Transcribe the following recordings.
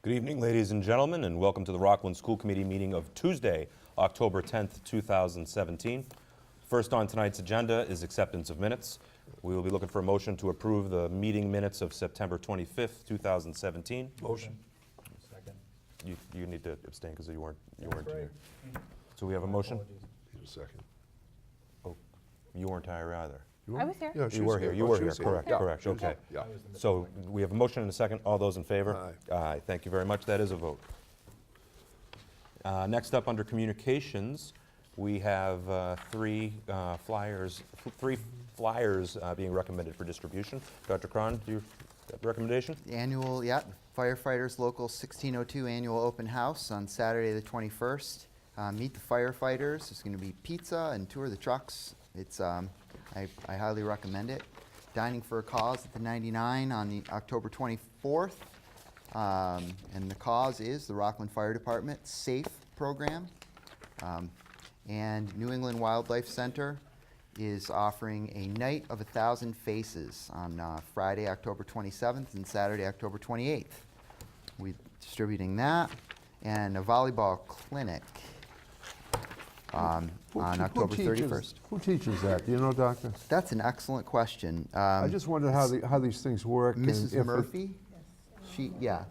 Good evening, ladies and gentlemen, and welcome to the Rockland School Committee meeting of Tuesday, October 10th, 2017. First on tonight's agenda is acceptance of minutes. We will be looking for a motion to approve the meeting minutes of September 25th, 2017. Motion. Second. You need to abstain because you weren't Right. here. So we have a motion? Need a second. Oh, you weren't here either. I was here. Yeah, she You was were here, Oh, you were she here, was correct, Yeah. correct, She was okay. here. So we have a motion and a second. All those in favor? Aye. Aye, thank you very much. That is a vote. Next up, under communications, we have three flyers being recommended for distribution. Dr. Cron, do you have a recommendation? The annual, yeah, Firefighters Local 1602 Annual Open House on Saturday the 21st. Meet the firefighters. There's going to be pizza and tour the trucks. It's I highly recommend it. Dining for a Cause at the 99 on the October 24th. And the cause is the Rockland Fire Department SAFE program. And New England Wildlife Center is offering a Night of 1,000 Faces on Friday, October 27th and Saturday, October 28th. We're distributing that. And a volleyball clinic on October 31st. Who teaches that? Do you know, Doctor? That's an excellent question. I just wonder how these things work. and Mrs. if it- Murphy? Yeah.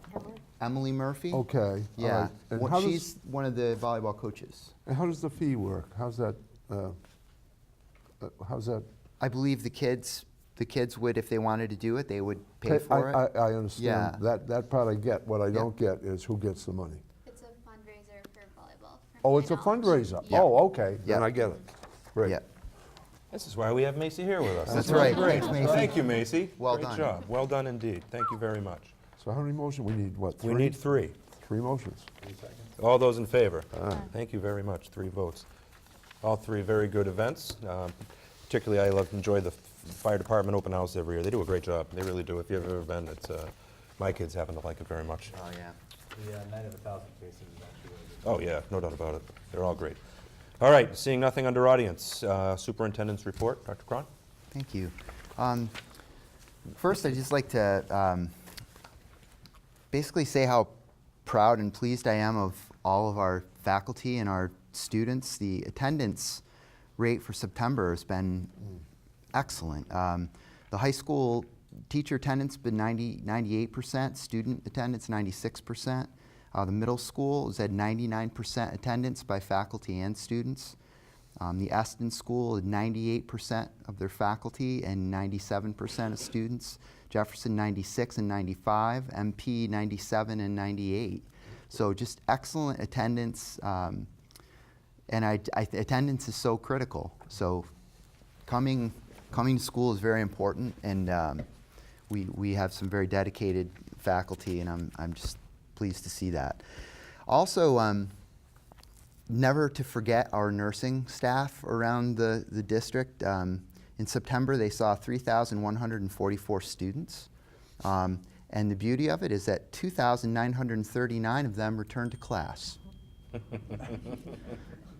Emily Murphy? Okay. all Yeah. right. And What- how does- she's one of the volleyball coaches. and how does the fee work? How's that? I believe the kids would, if they wanted to do it, they would pay for it. I understand. Yeah. That part I get. What I don't get is who gets the money. It's a fundraiser for volleyball. from Oh, my it's a knowledge. fundraiser. Yeah. Oh, okay. Then Yeah. I get it. Great. Yeah. This is why we have Macy here with us. That's This is right. Great. Thanks, Macy. Thank you, Macy. Well Great done. job. Well done indeed. Thank you very much. So how many motions? We need what? We need three. Three motions. All those in favor? Thank you very much. 3 votes. All three very good events. Particularly, I enjoy the fire department open house every year. They do a great job. They really do. If you've ever been, it's my kids happen to like it very much. Oh, yeah. The Night of 1,000 Faces is actually really good. Oh yeah, no doubt about it. They're all great. All right, seeing nothing under audience, superintendent's report. Dr. Cron? Thank you. First, I'd just like to basically say how proud and pleased I am of all of our faculty and our students. The attendance rate for September has been excellent. The high school teacher attendance has been 98%, student attendance 96%. The middle school is at 99% attendance by faculty and students. The Eston School at 98% of their faculty and 97% of students. Jefferson 96 and 95, MP 97 and 98. So just excellent attendance, and attendance is so critical. So coming to school is very important, and we have some very dedicated faculty, and I'm just pleased to see that. Also, never to forget our nursing staff around the district. In September, they saw 3,144 students. And the beauty of it is that 2,939 of them returned to class,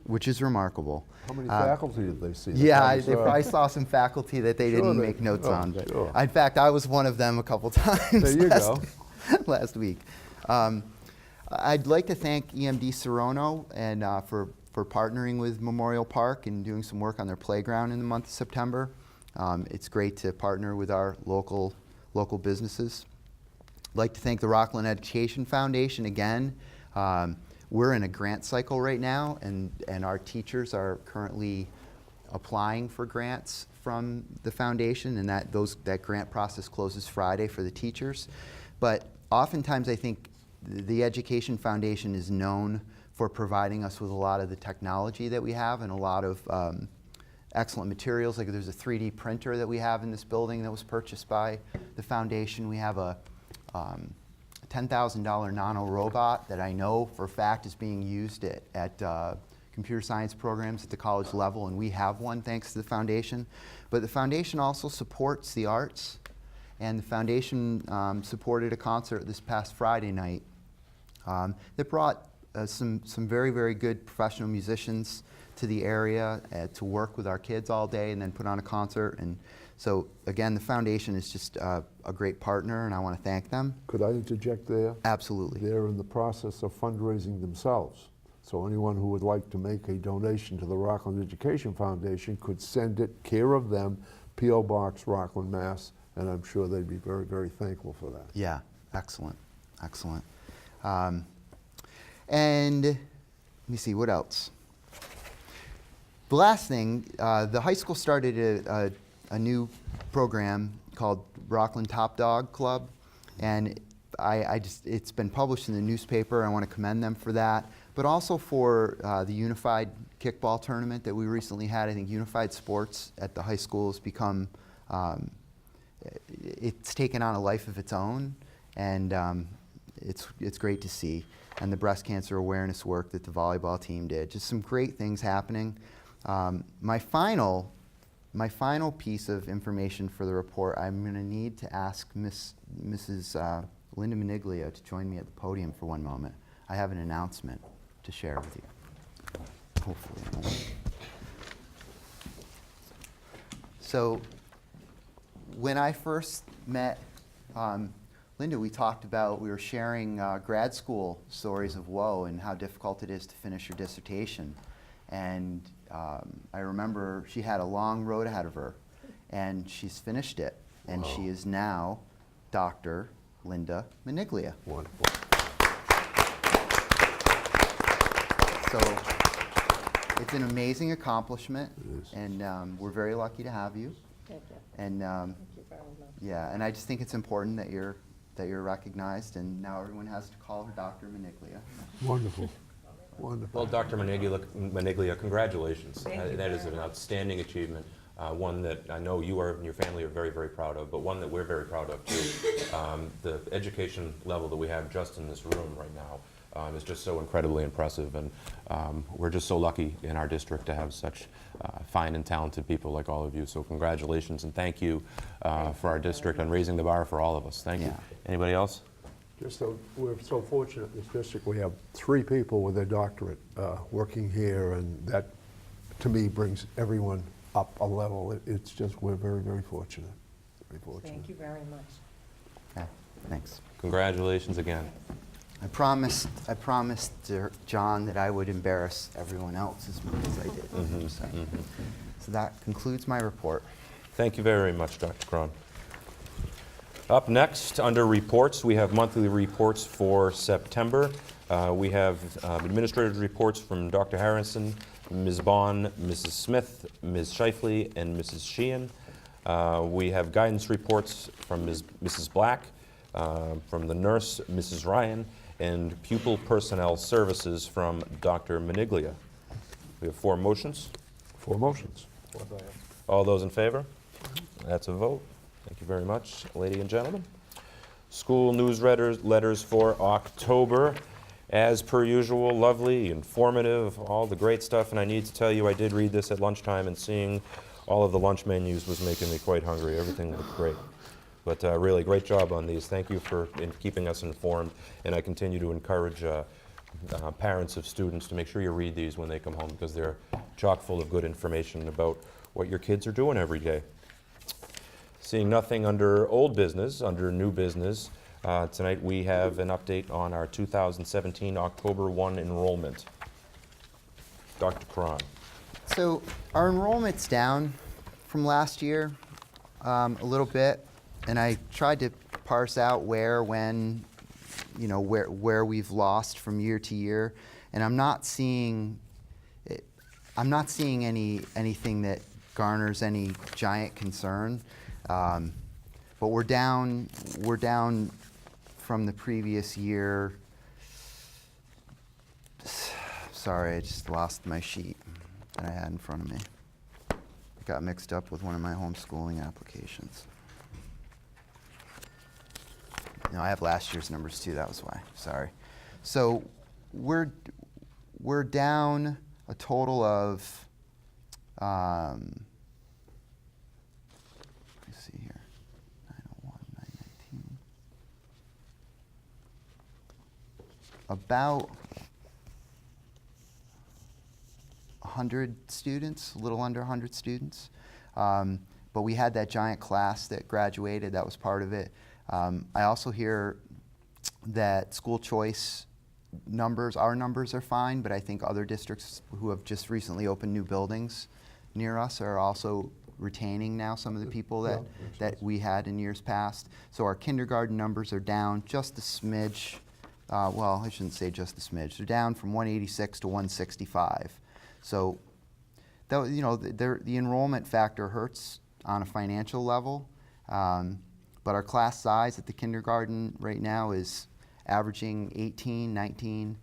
which is remarkable. How many faculty did they see? Yeah, they probably saw some faculty that they Sure didn't they- make notes oh, on. But sure. in fact, I was one of them a couple times There you go. last week. I'd like to thank EMD Serono and for partnering with Memorial Park and doing some work on their playground in the month of September. It's great to partner with our local businesses. I'd like to thank the Rockland Education Foundation again. We're in a grant cycle right now, and our teachers are currently applying for grants from the foundation, and that grant process closes Friday for the teachers. But oftentimes I think the Education Foundation is known for providing us with a lot of the technology that we have and a lot of excellent materials. Like there's a 3D printer that we have in this building that was purchased by the foundation. We have a $10,000 nano-robot that I know for a fact is being used at computer science programs at the college level, and we have one thanks to the foundation. But the foundation also supports the arts, and the foundation supported a concert this past Friday night that brought some very, very good professional musicians to the area to work with our kids all day and then put on a concert. And so again, the foundation is just a great partner, and I want to thank them. Could I interject there? Absolutely. They're in the process of fundraising themselves. So anyone who would like to make a donation to the Rockland Education Foundation could send it, care of them, P.O. Box, Rockland, Mass., and I'm sure they'd be very, very thankful for that. Yeah, excellent, excellent. And let me see, what else? The last thing, the high school started a new program called Rockland Top Dog Club, and it's been published in the newspaper. I want to commend them for that, but also for the Unified Kickball Tournament that we recently had. I think Unified Sports at the high school has become, it's taken on a life of its own, and it's great to see. And the breast cancer awareness work that the volleyball team did, just some great things happening. My final piece of information for the report, I'm going to need to ask Mrs. Linda Maniglia to join me at the podium for one moment. I have an announcement to share with you. Hopefully. So, when I first met Linda, we talked about, we were sharing grad school stories of woe and how difficult it is to finish your dissertation. And I remember she had a long road ahead of her, and she's finished it. And she is now Dr. Linda Maniglia. Wonderful. So it's an amazing accomplishment, It is. and we're very lucky to have you. Thank you. And Thank you very much. yeah, and I just think it's important that you're recognized, and now everyone has to call her Dr. Maniglia. Wonderful. Wonderful. Well, Dr. Maniglia, congratulations. Thank you That is very an much. outstanding achievement, one that I know you and your family are very, very proud of, but one that we're very proud of too. The education level that we have just in this room right now is just so incredibly impressive, and we're just so lucky in our district to have such fine and talented people like all of you. So congratulations, and thank you for our district on raising the bar for all of us. Thank you. Yeah. Anybody else? We're so fortunate in this district. We have 3 people with their doctorate working here, and that, to me, brings everyone up a level. It's just, we're very, very fortunate. Very fortunate. Thank you very much. Yeah, thanks. Congratulations again. I promised John that I would embarrass everyone else as much as I did. So that concludes my report. Thank you very much, Dr. Cron. Up next, under reports, we have monthly reports for September. We have administrative reports from Dr. Harrison, Ms. Bond, Mrs. Smith, Ms. Shifley, and Mrs. Sheehan. We have guidance reports from Mrs. Black, from the nurse, Mrs. Ryan, and pupil personnel services from Dr. Maniglia. We have 4 motions. 4 motions. All those in favor? That's a vote. Thank you very much, ladies and gentlemen. School newsletters for October. As per usual, lovely, informative, all the great stuff. And I need to tell you, I did read this at lunchtime, and seeing all of the lunch menus was making me quite hungry. Everything looked great. But really, great job on these. Thank you for keeping us informed. And I continue to encourage parents of students to make sure you read these when they come home, because they're chock full of good information about what your kids are doing every day. Seeing nothing under old business, under new business, tonight we have an update on our 2017 October 1 enrollment. Dr. Cron. So our enrollment's down from last year a little bit, and I tried to parse out where, when, you know, where we've lost from year to year, and I'm not seeing anything that garners any giant concern. But we're down from the previous year. Sorry, I just lost my sheet that I had in front of me. It got mixed up with one of my homeschooling applications. No, I have last year's numbers too, that was why, sorry. So we're down a total of, see here, 901, 919. About 100 students, a little under 100 students. But we had that giant class that graduated, that was part of it. I also hear that school choice numbers, our numbers are fine, but I think other districts who have just recently opened new buildings near us are also retaining now some of the people that, that we had in years past. So our kindergarten numbers are down just a smidge. Well, I shouldn't say just a smidge. They're down from 186 to 165. So, that, you know, the enrollment factor hurts on a financial level, but our class size at the kindergarten right now is averaging 18, 19,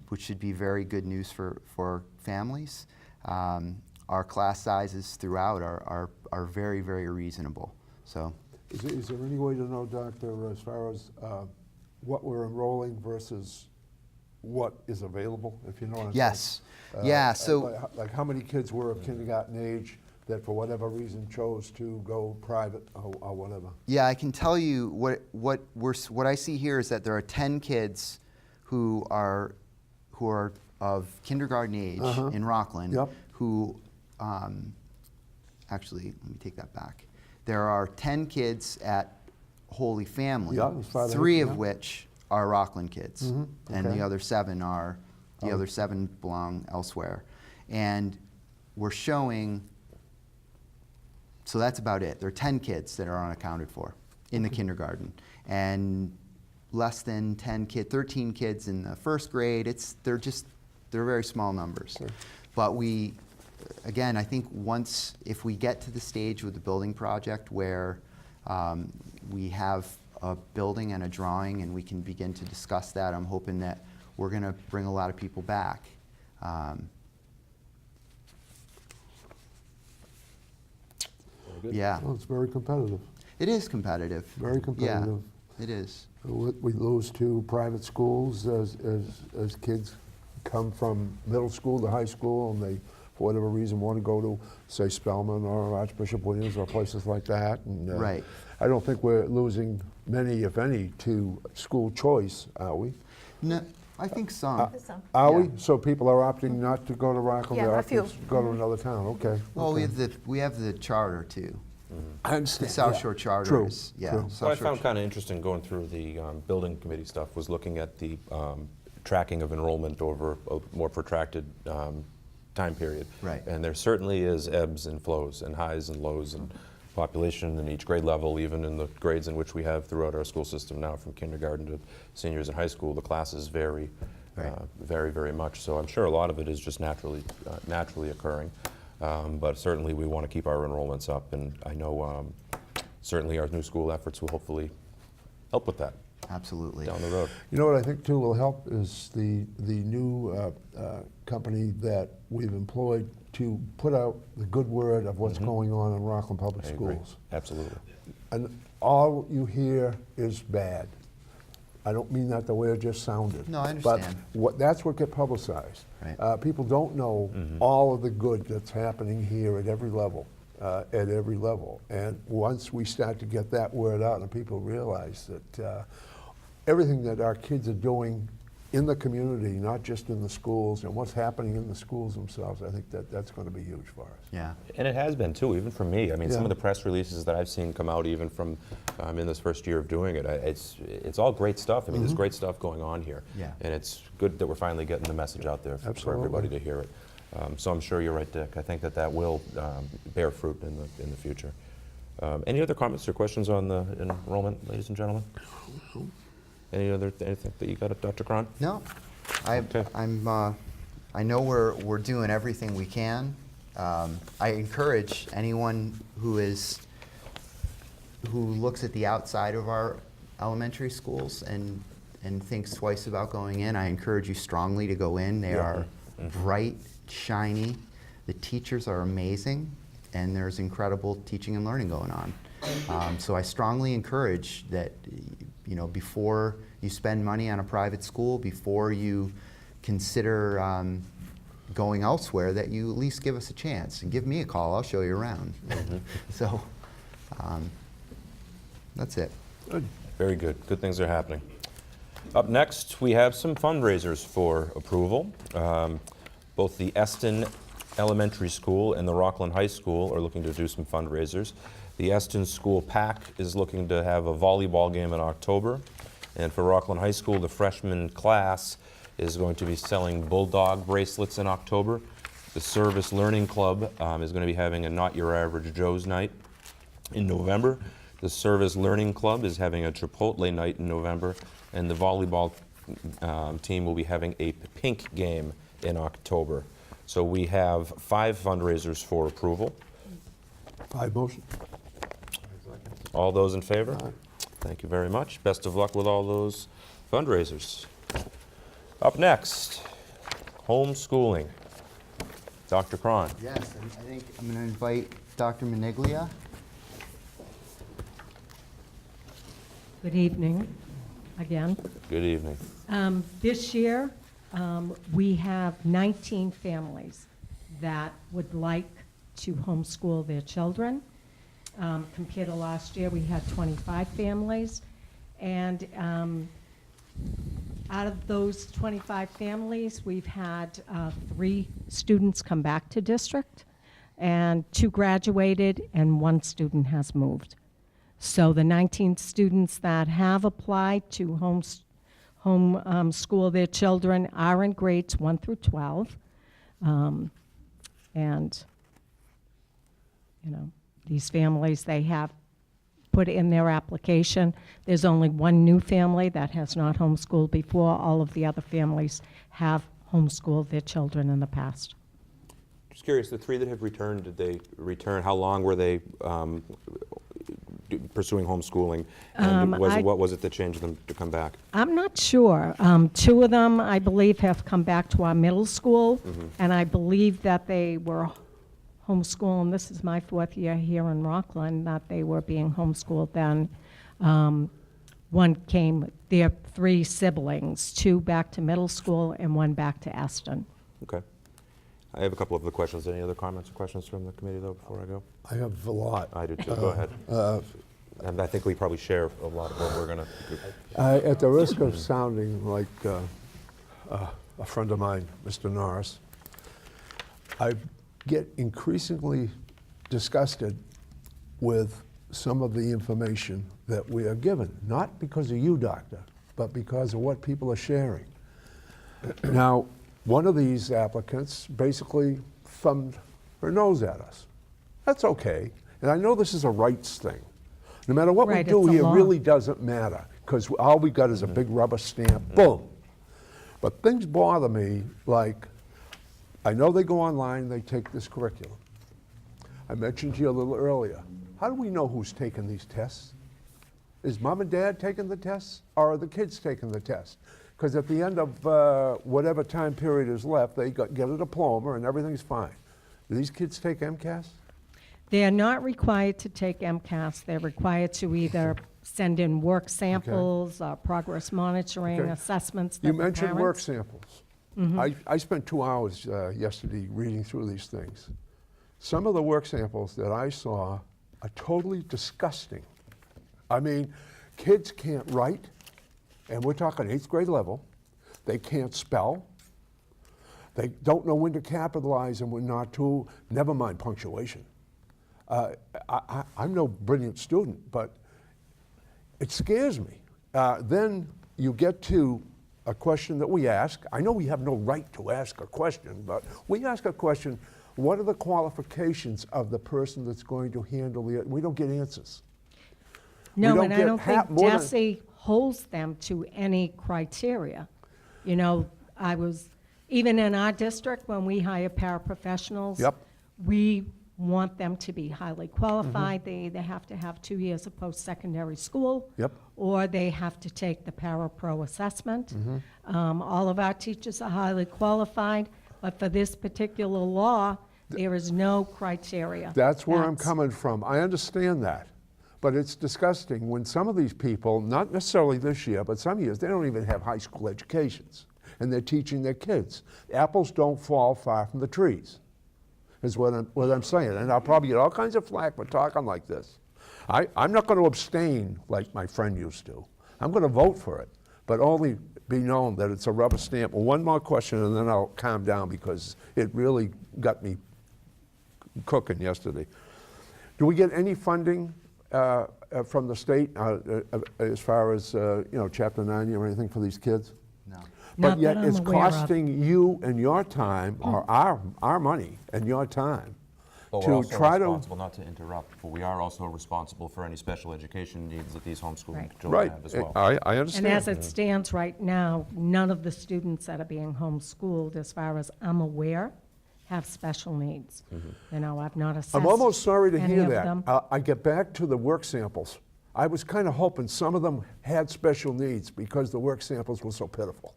which should be very good news for families. Our class sizes throughout are very, very reasonable. So, Is there any way to know, Doctor, as far as what we're enrolling versus what is available, if you know what I'm saying? yes. Yeah, so Like how many kids were of kindergarten age that for whatever reason chose to go private or whatever? yeah, I can tell you what I see here is that there are 10 kids who are of kindergarten age in Rockland Yep. who actually, let me take that back. There are 10 kids at Holy Family, Yeah, as far as I 3 can, of yeah. which are Rockland kids, and okay. the other 7 are the other 7 belong elsewhere. And we're showing, so that's about it. There are 10 kids that are unaccounted for in the kindergarten, and less than 13 kids in the first grade. They're very small numbers. Sure. But again, I think if we get to the stage with the building project where we have a building and a drawing and we can begin to discuss that, I'm hoping that we're going to bring a lot of people back. Yeah, Well, it's very competitive, it is competitive. very competitive. Yeah, it is. We lose to private schools as kids come from middle school to high school and they, for whatever reason, want to go to, say, Spelman or Archbishop Williams or places like that. And, Right. I don't think we're losing many, if any, to school choice, are we? No, I think some. Some. Are we? Yeah. So people are opting not to go to Rockland? Yeah, they're a few. opting to go to another town, okay. Well, okay. we have the charter too. I understand. The South yeah. Shore Charter True, is, yeah. true. South What I Shore found kind of interesting going through the building committee stuff was looking at the tracking of enrollment over a more protracted time period. Right. And there certainly is ebbs and flows and highs and lows and population in each grade level, even in the grades in which we have throughout our school system now, from kindergarten to seniors in high school, the classes vary Right. very, very much. So I'm sure a lot of it is just naturally occurring. But certainly we want to keep our enrollments up, and I know certainly our new school efforts will hopefully help with that Absolutely. down the road. You know what I think too will help is the new company that we've employed to put out the good word of what's going on in Rockland Public I agree. Schools. Absolutely. And all you hear is bad. I don't mean that the way it just sounded. No, I understand. But that's what get publicized. Right. People don't know all of the good that's happening here at every level. And once we start to get that word out and people realize that everything that our kids are doing in the community, not just in the schools, and what's happening in the schools themselves, I think that's going to be huge for us. Yeah. And it has been too, even for me. I mean, some Yeah. of the press releases that I've seen come out even from in this first year of doing it, it's all great stuff. I mean, there's great stuff going on here. Yeah. And it's good that we're finally getting the message out there for Absolutely. everybody to hear it. So I'm sure you're right, Dick. I think that will bear fruit in the future. Any other comments or questions on the enrollment, ladies and gentlemen? Anything that you got, Dr. Cron? No, Okay. I know we're doing everything we can. I encourage anyone who looks at the outside of our elementary schools and thinks twice about going in. I encourage you strongly to go in. They are bright, shiny. The teachers are amazing, and there's incredible teaching and learning going on. So I strongly encourage that, you know, before you spend money on a private school, before you consider going elsewhere, that you at least give us a chance and give me a call. I'll show you around. So that's it. Good. Very good. Good things are happening. Up next, we have some fundraisers for approval. Both the Eston Elementary School and the Rockland High School are looking to do some fundraisers. The Eston School PAC is looking to have a volleyball game in October. And for Rockland High School, the freshman class is going to be selling Bulldog bracelets in October. The Service Learning Club is going to be having a Not Your Average Joe's Night in November. The Service Learning Club is having a Chipotle night in November. And the volleyball team will be having a pink game in October. So we have 5 fundraisers for approval. 5 motion. All those in favor? Aye. Thank you very much. Best of luck with all those fundraisers. Up next, homeschooling. Dr. Cron. Yes, I think I'm going to invite Dr. Maniglia. Good evening, again. Good evening. This year, we have 19 families that would like to homeschool their children. Compared to last year, we had 25 families. And out of those 25 families, we've had 3 students come back to district, and 2 graduated, and 1 student has moved. So the 19 students that have applied to homeschool their children are in grades 1 through 12. And, you know, these families, they have put in their application. There's only 1 new family that has not homeschooled before. All of the other families have homeschooled their children in the past. Just curious, the 3 that have returned, did they return? How long were they pursuing homeschooling? And what was it that changed them to come back? I'm not sure. 2 of them, I believe, have come back to our middle school, and I believe that they were homeschooling. This is my 4th year here in Rockland, that they were being homeschooled then. 1 came, their 3 siblings, 2 back to middle school and 1 back to Eston. Okay. I have a couple of other questions. Any other comments or questions from the committee, though, before I go? I have a lot. I do, too. Go ahead. And I think we probably share a lot of what we're going to do. At the risk of sounding like a friend of mine, Mr. Norris, I get increasingly disgusted with some of the information that we are given, not because of you, Doctor, but because of what people are sharing. Now, one of these applicants basically thumbed her nose at us. That's okay. And I know this is a rights thing. No matter what Right, we do it's a here, law. really doesn't matter, because all we got is a big rubber stamp, boom. But things bother me, like, I know they go online, they take this curriculum. I mentioned to you a little earlier, how do we know who's taking these tests? Is mom and dad taking the tests, or are the kids taking the test? Because at the end of whatever time period is left, they get a diploma and everything's fine. Do these kids take MCAS? They are not required to take MCAS. They're required to either send in work samples, progress monitoring, Okay. assessments. that You the mentioned work parents- samples. I spent 2 hours yesterday reading through these things. Some of the work samples that I saw are totally disgusting. I mean, kids can't write, and we're talking 8th grade level. They can't spell. They don't know when to capitalize and when not to, never mind punctuation. I'm no brilliant student, but it scares me. Then you get to a question that we ask. I know we have no right to ask a question, but we ask a question, what are the qualifications of the person that's going to handle the, we don't get answers. No, don't and I get don't think more than- DESE holds them to any criteria. You know, even in our district, when we hire paraprofessionals, Yep. we want them to be highly qualified. They either have to have 2 years of post-secondary school, Yep. or they have to take the Parapro assessment. All of our teachers are highly qualified, but for this particular law, there is no criteria. That's where I'm coming from. I understand that. But it's disgusting when some of these people, not necessarily this year, but some years, they don't even have high school educations, and they're teaching their kids. Apples don't fall far from the trees, is what I'm saying. And I'll probably get all kinds of flack for talking like this. I'm not going to abstain like my friend used to. I'm going to vote for it, but only be known that it's a rubber stamp. One more question, and then I'll calm down, because it really got me cooking yesterday. Do we get any funding from the state as far as, Chapter 90 or anything for these kids? No. But Not yet that I'm it's aware of. costing you and your time, or our money and your time, But we're to also try to... responsible, not to interrupt, but we are also responsible for any special education needs that these homeschooling Right. children Right, have as well. I And understand. as it stands right now, none of the students that are being homeschooled, as far as I'm aware, have special needs. I've not assessed I'm almost sorry to any hear of that. them. I get back to the work samples. I was kind of hoping some of them had special needs because the work samples were so pitiful.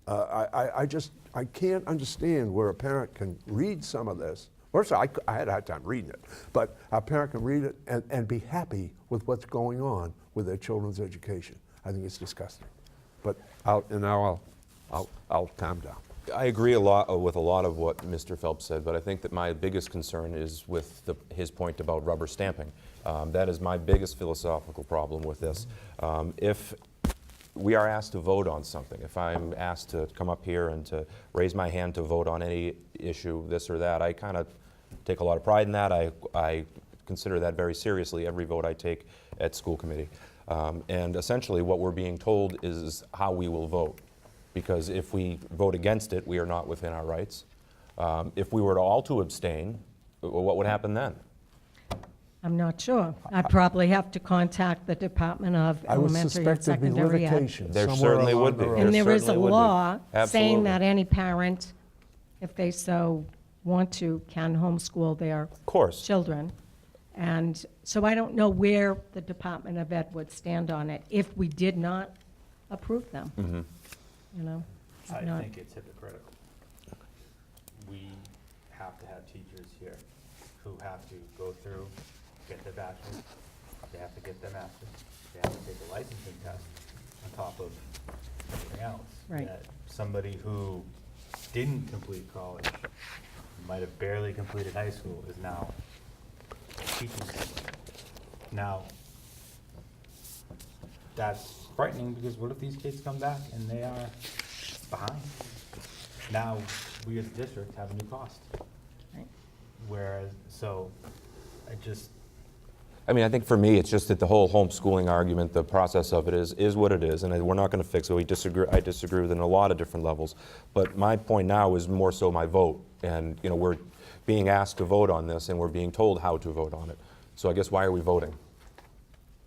I can't understand where a parent can read some of this. First, I had a hard time reading it, but a parent can read it and be happy with what's going on with their children's education. I think it's disgusting. But I'll calm down. I agree a lot with a lot of what Mr. Phelps said, but I think that my biggest concern is with his point about rubber stamping. That is my biggest philosophical problem with this. If we are asked to vote on something, if I'm asked to come up here and to raise my hand to vote on any issue, this or that, I kind of take a lot of pride in that. I consider that very seriously, every vote I take at school committee. And essentially what we're being told is how we will vote. Because if we vote against it, we are not within our rights. If we were to all to abstain, what would happen then? I'm not sure. I'd probably have to contact the Department of I would Elementary and suspect there'd be Secondary Ed. litigation There somewhere certainly along would the be. road. And there is a certainly would be. law Absolutely. saying that any parent, if they so want to, can homeschool their Of course. children. And so I don't know where the Department of Ed would stand on it if we did not approve them. It's I not- think it's hypocritical. We have to have teachers here who have to go through, get their bachelor's, they have to get their master's, they have to take a licensing test on top of everything else. Right. That somebody who didn't complete college, might have barely completed high school, is now teaching somebody. Now, that's frightening, because what if these kids come back and they are behind? Now, we as a district have a new cost. Right. Whereas, so, I mean, I think for me, it's just that the whole homeschooling argument, the process of it is what it is, and we're not going to fix it. I disagree with it on a lot of different levels. But my point now is more so my vote. And, we're being asked to vote on this, and we're being told how to vote on it. So I guess why are we voting?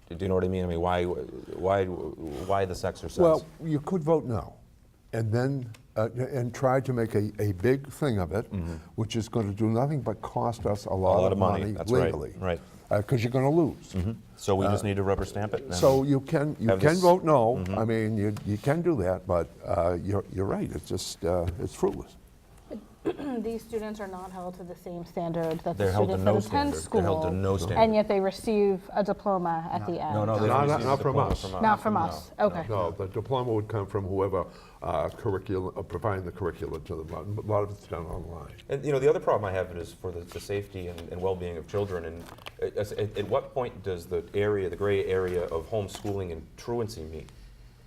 Do you know what I mean? I mean, why this exercise? Well, you could vote no, and then and try to make a big thing of it, which is going to do nothing but cost us a lot of money That's right. legally. Right. Because you're going to lose. So we just need to rubber stamp it? So you can have this- vote no. I mean, you can do that, but you're right. It's just it's fruitless. These students are not held to the same standard that the They're held to students no that attend standard. school. They're held to no And standard. yet they receive a diploma at the end. No, they Not- don't receive not the from diploma us. Not from us, okay. No, the diploma would come from whoever providing the curriculum to them. A lot of it's done online. And the other problem I have is for the safety and well-being of children. And at what point does the gray area of homeschooling and truancy meet?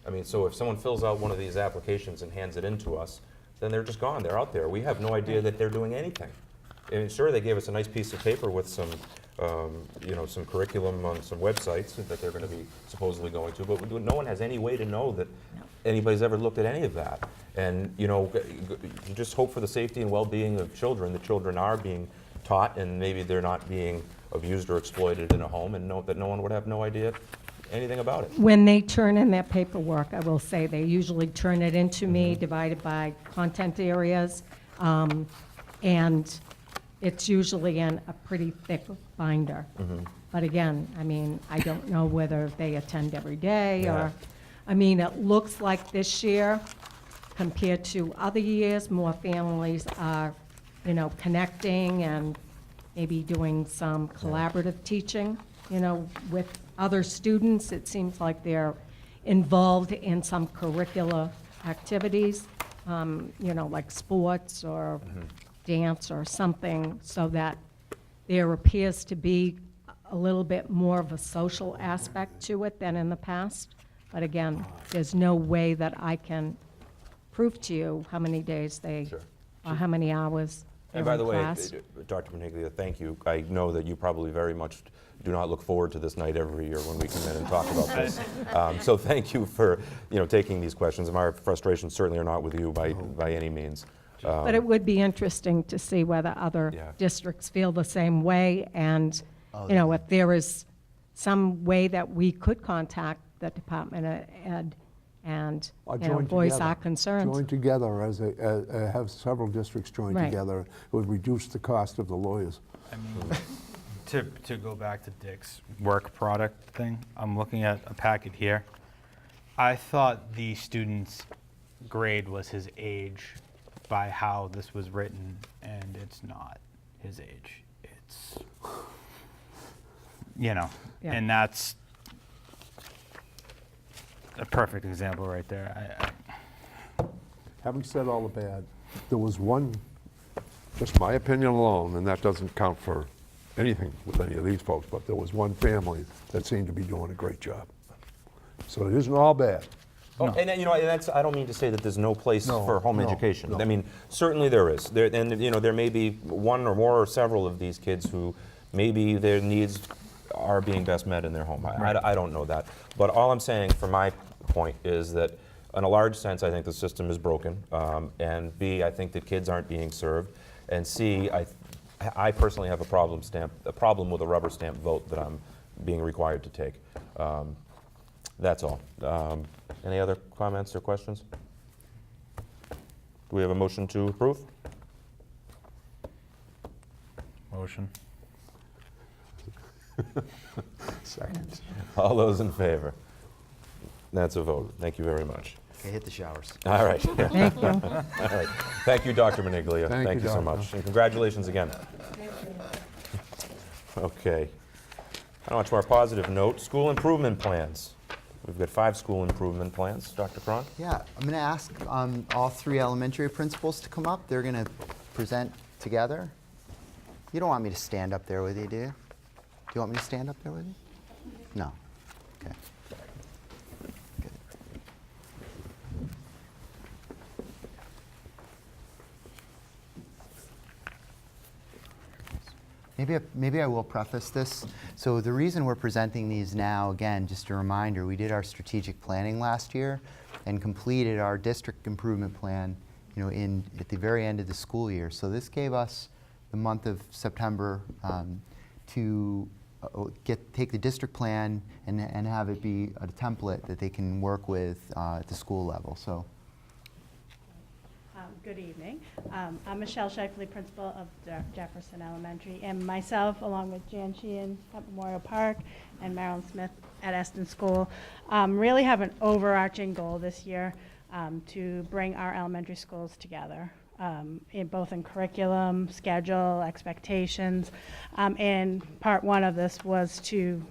I mean, so if someone fills out one of these applications and hands it in to us, then they're just gone. They're out there. We have no idea that they're doing anything. And sure, they gave us a nice piece of paper with some, some curriculum on some websites that they're going to be supposedly going to, but no one has any way to know that anybody's ever looked at any of that. And, you just hope for the safety and well-being of children. The children are being taught, and maybe they're not being abused or exploited in a home, and that no one would have no idea anything about it. When they turn in their paperwork, I will say, they usually turn it into me, divided by content areas, and it's usually in a pretty thick binder. But again, I mean, I don't know whether they attend every day, Yeah. or, I mean, it looks like this year, compared to other years, more families are, connecting and maybe doing some collaborative teaching, with other students. It seems like they're involved in some curricular activities, like sports or dance or something, so that there appears to be a little bit more of a social aspect to it than in the past. But again, there's no way that I can prove to you how many days they, Sure. or how many hours they're And by in the way, class. Dr. Maniglia, thank you. I know that you probably very much do not look forward to this night every year when we come in and talk about this. So thank you for, taking these questions. And my frustrations certainly are not with you by any means. But it would be interesting to see whether other Yeah. districts feel the same way, and, Oh, if there is some way that we could contact the Department of Ed and, Or voice together. our concerns. Join together have several districts join Right. together. It would reduce the cost of the lawyers. I mean, to go back to Dick's work product thing, I'm looking at a packet here. I thought the student's grade was his age by how this was written, and it's not his age. It's, Yeah. and that's a perfect example right there. Having said all the bad, there was one, just my opinion alone, and that doesn't count for anything with any of these folks, but there was one family that seemed to be doing a great job. So it isn't all bad. Oh, and that's, I don't mean to say that there's no place No, for home no, education. no. I mean, certainly there is. There may be one or more or several of these kids who maybe their needs are being best met in their home. I don't know that. But all I'm saying from my point is that in a large sense, I think the system is broken. And B, I think that kids aren't being served. And C, I personally have a problem with a rubber stamp vote that I'm being required to take. That's all. Any other comments or questions? Do we have a motion to approve? Motion. Second. All those in favor? That's a vote. Thank you very much. Okay, hit the showers. All right. Thank you. All right. Thank you, Dr. Maniglia. Thank you, you so Doctor. much. And congratulations again. Okay. On to our positive note, school improvement plans. We've got 5 school improvement plans. Dr. Cron? Yeah, I'm going to ask all 3 elementary principals to come up. They're going to present together. You don't want me to stand up there with you, do you? Do you want me to stand up there with you? No. Okay. Good. Maybe I will preface this. So the reason we're presenting these now, again, just a reminder, we did our strategic planning last year and completed our district improvement plan, at the very end of the school year. So this gave us the month of September to take the district plan and have it be a template that they can work with at the school level. So. Good evening. I'm Michelle Shifley, principal of Jefferson Elementary, and myself, along with Jan Sheehan at Memorial Park and Marilyn Smith at Eston School, really have an overarching goal this year to bring our elementary schools together, both in curriculum, schedule, expectations, and part 1 of this was to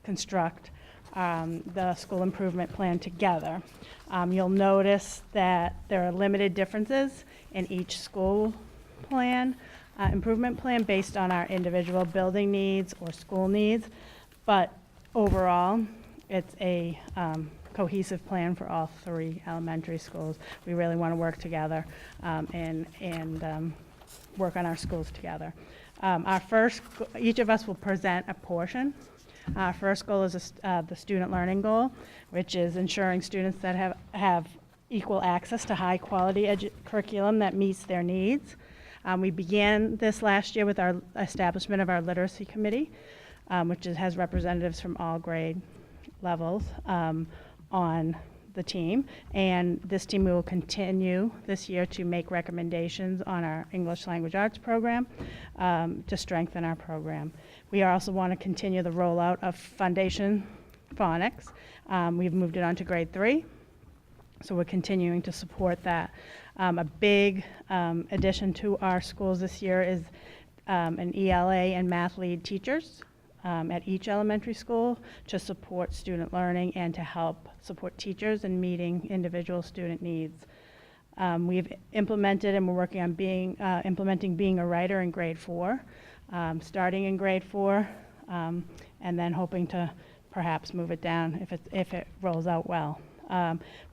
construct the school improvement plan together. You'll notice that there are limited differences in each school plan, improvement plan based on our individual building needs or school needs, but overall, it's a cohesive plan for all 3 elementary schools. We really want to work together and work on our schools together. Each of us will present a portion. Our first goal is the student learning goal, which is ensuring students that have equal access to high-quality curriculum that meets their needs. We began this last year with our establishment of our literacy committee, which has representatives from all grade levels on the team. And this team will continue this year to make recommendations on our English Language Arts program to strengthen our program. We also want to continue the rollout of Foundation Phonics. We've moved it on to grade 3, so we're continuing to support that. A big addition to our schools this year is an ELA and math lead teachers at each elementary school to support student learning and to help support teachers in meeting individual student needs. We've implemented and we're working on implementing being a writer in grade 4, starting in grade 4, and then hoping to perhaps move it down if it rolls out well.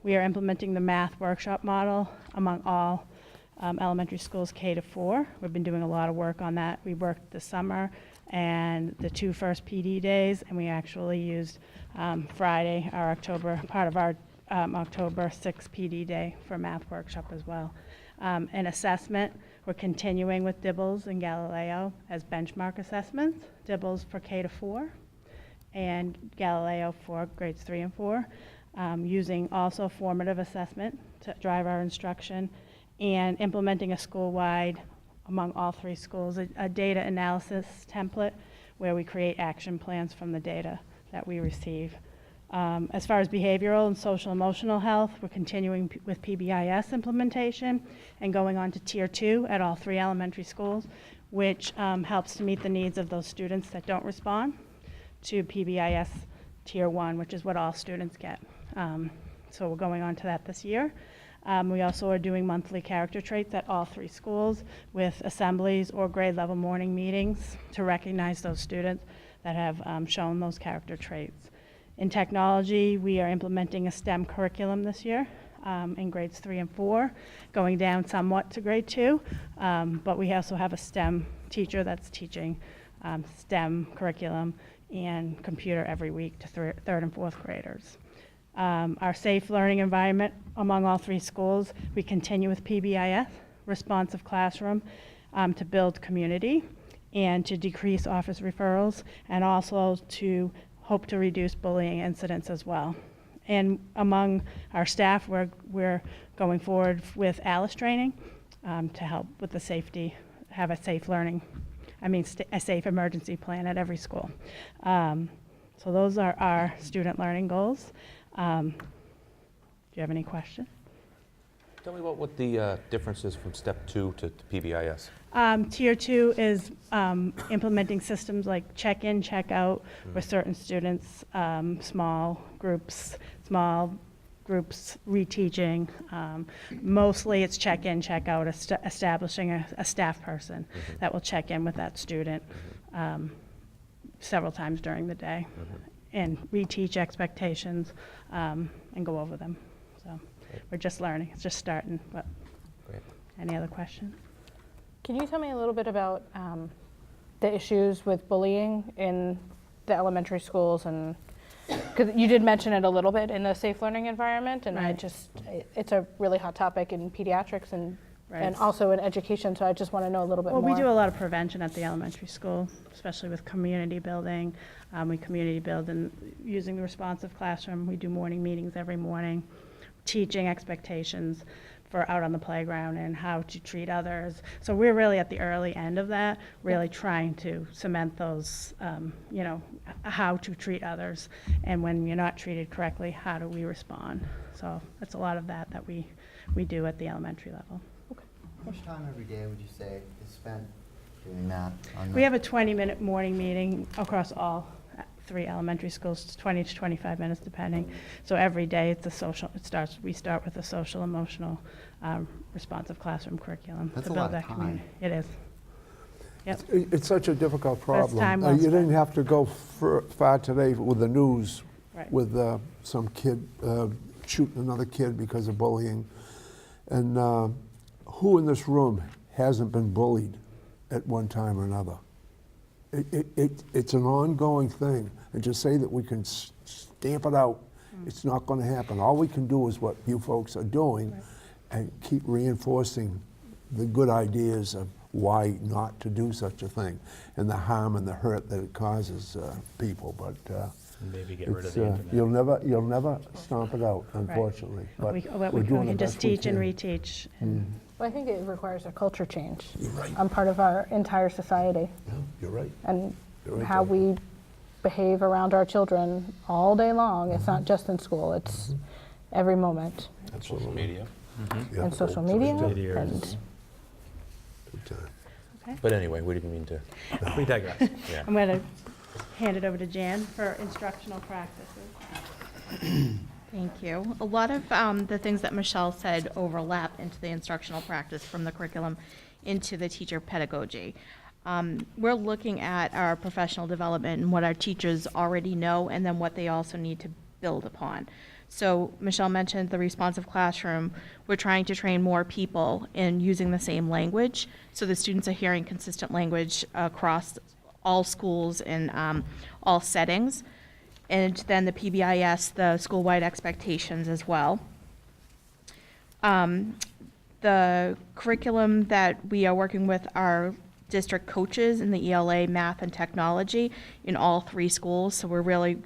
We are implementing the math workshop model among all elementary schools K to 4. We've been doing a lot of work on that. We worked this summer and the 2 first PD days, and we actually used Friday, part of our October 6th PD day for math workshop as well. An assessment, we're continuing with Dibbles and Galileo as benchmark assessments. Dibbles for K to 4 and Galileo for grades 3 and 4, using also formative assessment to drive our instruction, and implementing a school-wide, among all 3 schools, a data analysis template where we create action plans from the data that we receive. As far as behavioral and social emotional health, we're continuing with PBIS implementation and going on to Tier 2 at all 3 elementary schools, which helps to meet the needs of those students that don't respond to PBIS Tier 1, which is what all students get. So we're going on to that this year. We also are doing monthly character traits at all 3 schools with assemblies or grade level morning meetings to recognize those students that have shown those character traits. In technology, we are implementing a STEM curriculum this year in grades 3 and 4, going down somewhat to grade 2, but we also have a STEM teacher that's teaching STEM curriculum and computer every week to 3rd and 4th graders. Our safe learning environment among all 3 schools, we continue with PBIS, responsive classroom, to build community and to decrease office referrals, and also to hope to reduce bullying incidents as well. And among our staff, we're going forward with ALICE training to help with the safety, have a safe a safe emergency plan at every school. So those are our student learning goals. Do you have any questions? Tell me about what the difference is from step 2 to PBIS. Tier 2 is implementing systems like check-in, check-out with certain students, small groups reteaching. Mostly it's check-in, check-out, establishing a staff person that will check in with that student several times during the day and reteach expectations and go over them. So we're just learning, it's just starting. But Great. any other questions? Can you tell me a little bit about the issues with bullying in the elementary schools? And because you did mention it a little bit in the safe learning environment, and Right. it's a really hot topic in pediatrics and Right. also in education, so I just want to know a little bit Well, more. we do a lot of prevention at the elementary school, especially with community building. We community build and using the responsive classroom. We do morning meetings every morning, teaching expectations for out on the playground and how to treat others. So we're really at the early end of that, really trying to cement those, how to treat others. And when you're not treated correctly, how do we respond? So that's a lot of that we do at the elementary level. How much time every day would you say is spent doing that? We have a 20-minute morning meeting across all 3 elementary schools, 20 to 25 minutes depending. So every day we start with a social, emotional, responsive classroom curriculum. That's to a build lot of that community. time. It is. Yep. It's such a difficult But it's problem. time well You spent. didn't have to go far today with the news Right. with some kid shooting another kid because of bullying. And who in this room hasn't been bullied at one time or another? It's an ongoing thing. And to say that we can stamp it out, it's not going to happen. All we can do is what you folks are doing and keep reinforcing the good ideas of why not to do such a thing and the harm and the hurt that it causes people. But Maybe get rid of it's, the internet. you'll never stomp it out, unfortunately. But We we're doing the can just best we teach and can. reteach. Well, I think it requires a culture change You're right. on part of our entire society, Yeah, you're right. and You're right, how Deb. we behave around our children all day long. It's not just in school, it's every moment. Absolutely. Media. Yeah. And social media, Media and is- Big time. But anyway, we didn't mean to. We digress. Yeah. I'm going to hand it over to Jan for instructional practices. Thank you. A lot of the things that Michelle said overlap into the instructional practice from the curriculum into the teacher pedagogy. we're looking at our professional development and what our teachers already know, and then what they also need to build upon. So Michelle mentioned the responsive classroom. We're trying to train more people in using the same language, so the students are hearing consistent language across all schools and all settings. And then the PBIS, the school-wide expectations as well. The curriculum that we are working with our district coaches in the ELA, math, and technology in all 3 schools. So we're really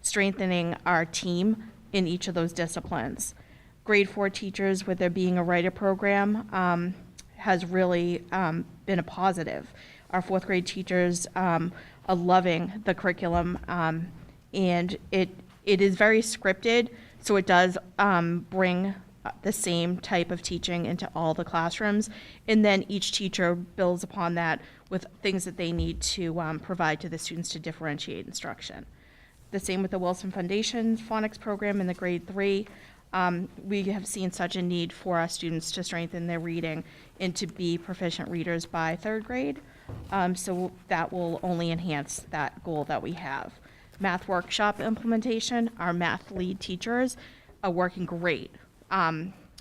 strengthening our team in each of those disciplines. Grade 4 teachers, with there being a writer program, has really been a positive. Our 4th grade teachers are loving the curriculum, and it is very scripted, so it does bring the same type of teaching into all the classrooms, and then each teacher builds upon that with things that they need to provide to the students to differentiate instruction. The same with the Wilson Foundation phonics program in the grade 3. We have seen such a need for our students to strengthen their reading and to be proficient readers by 3rd grade. So that will only enhance that goal that we have. Math workshop implementation, our math lead teachers are working great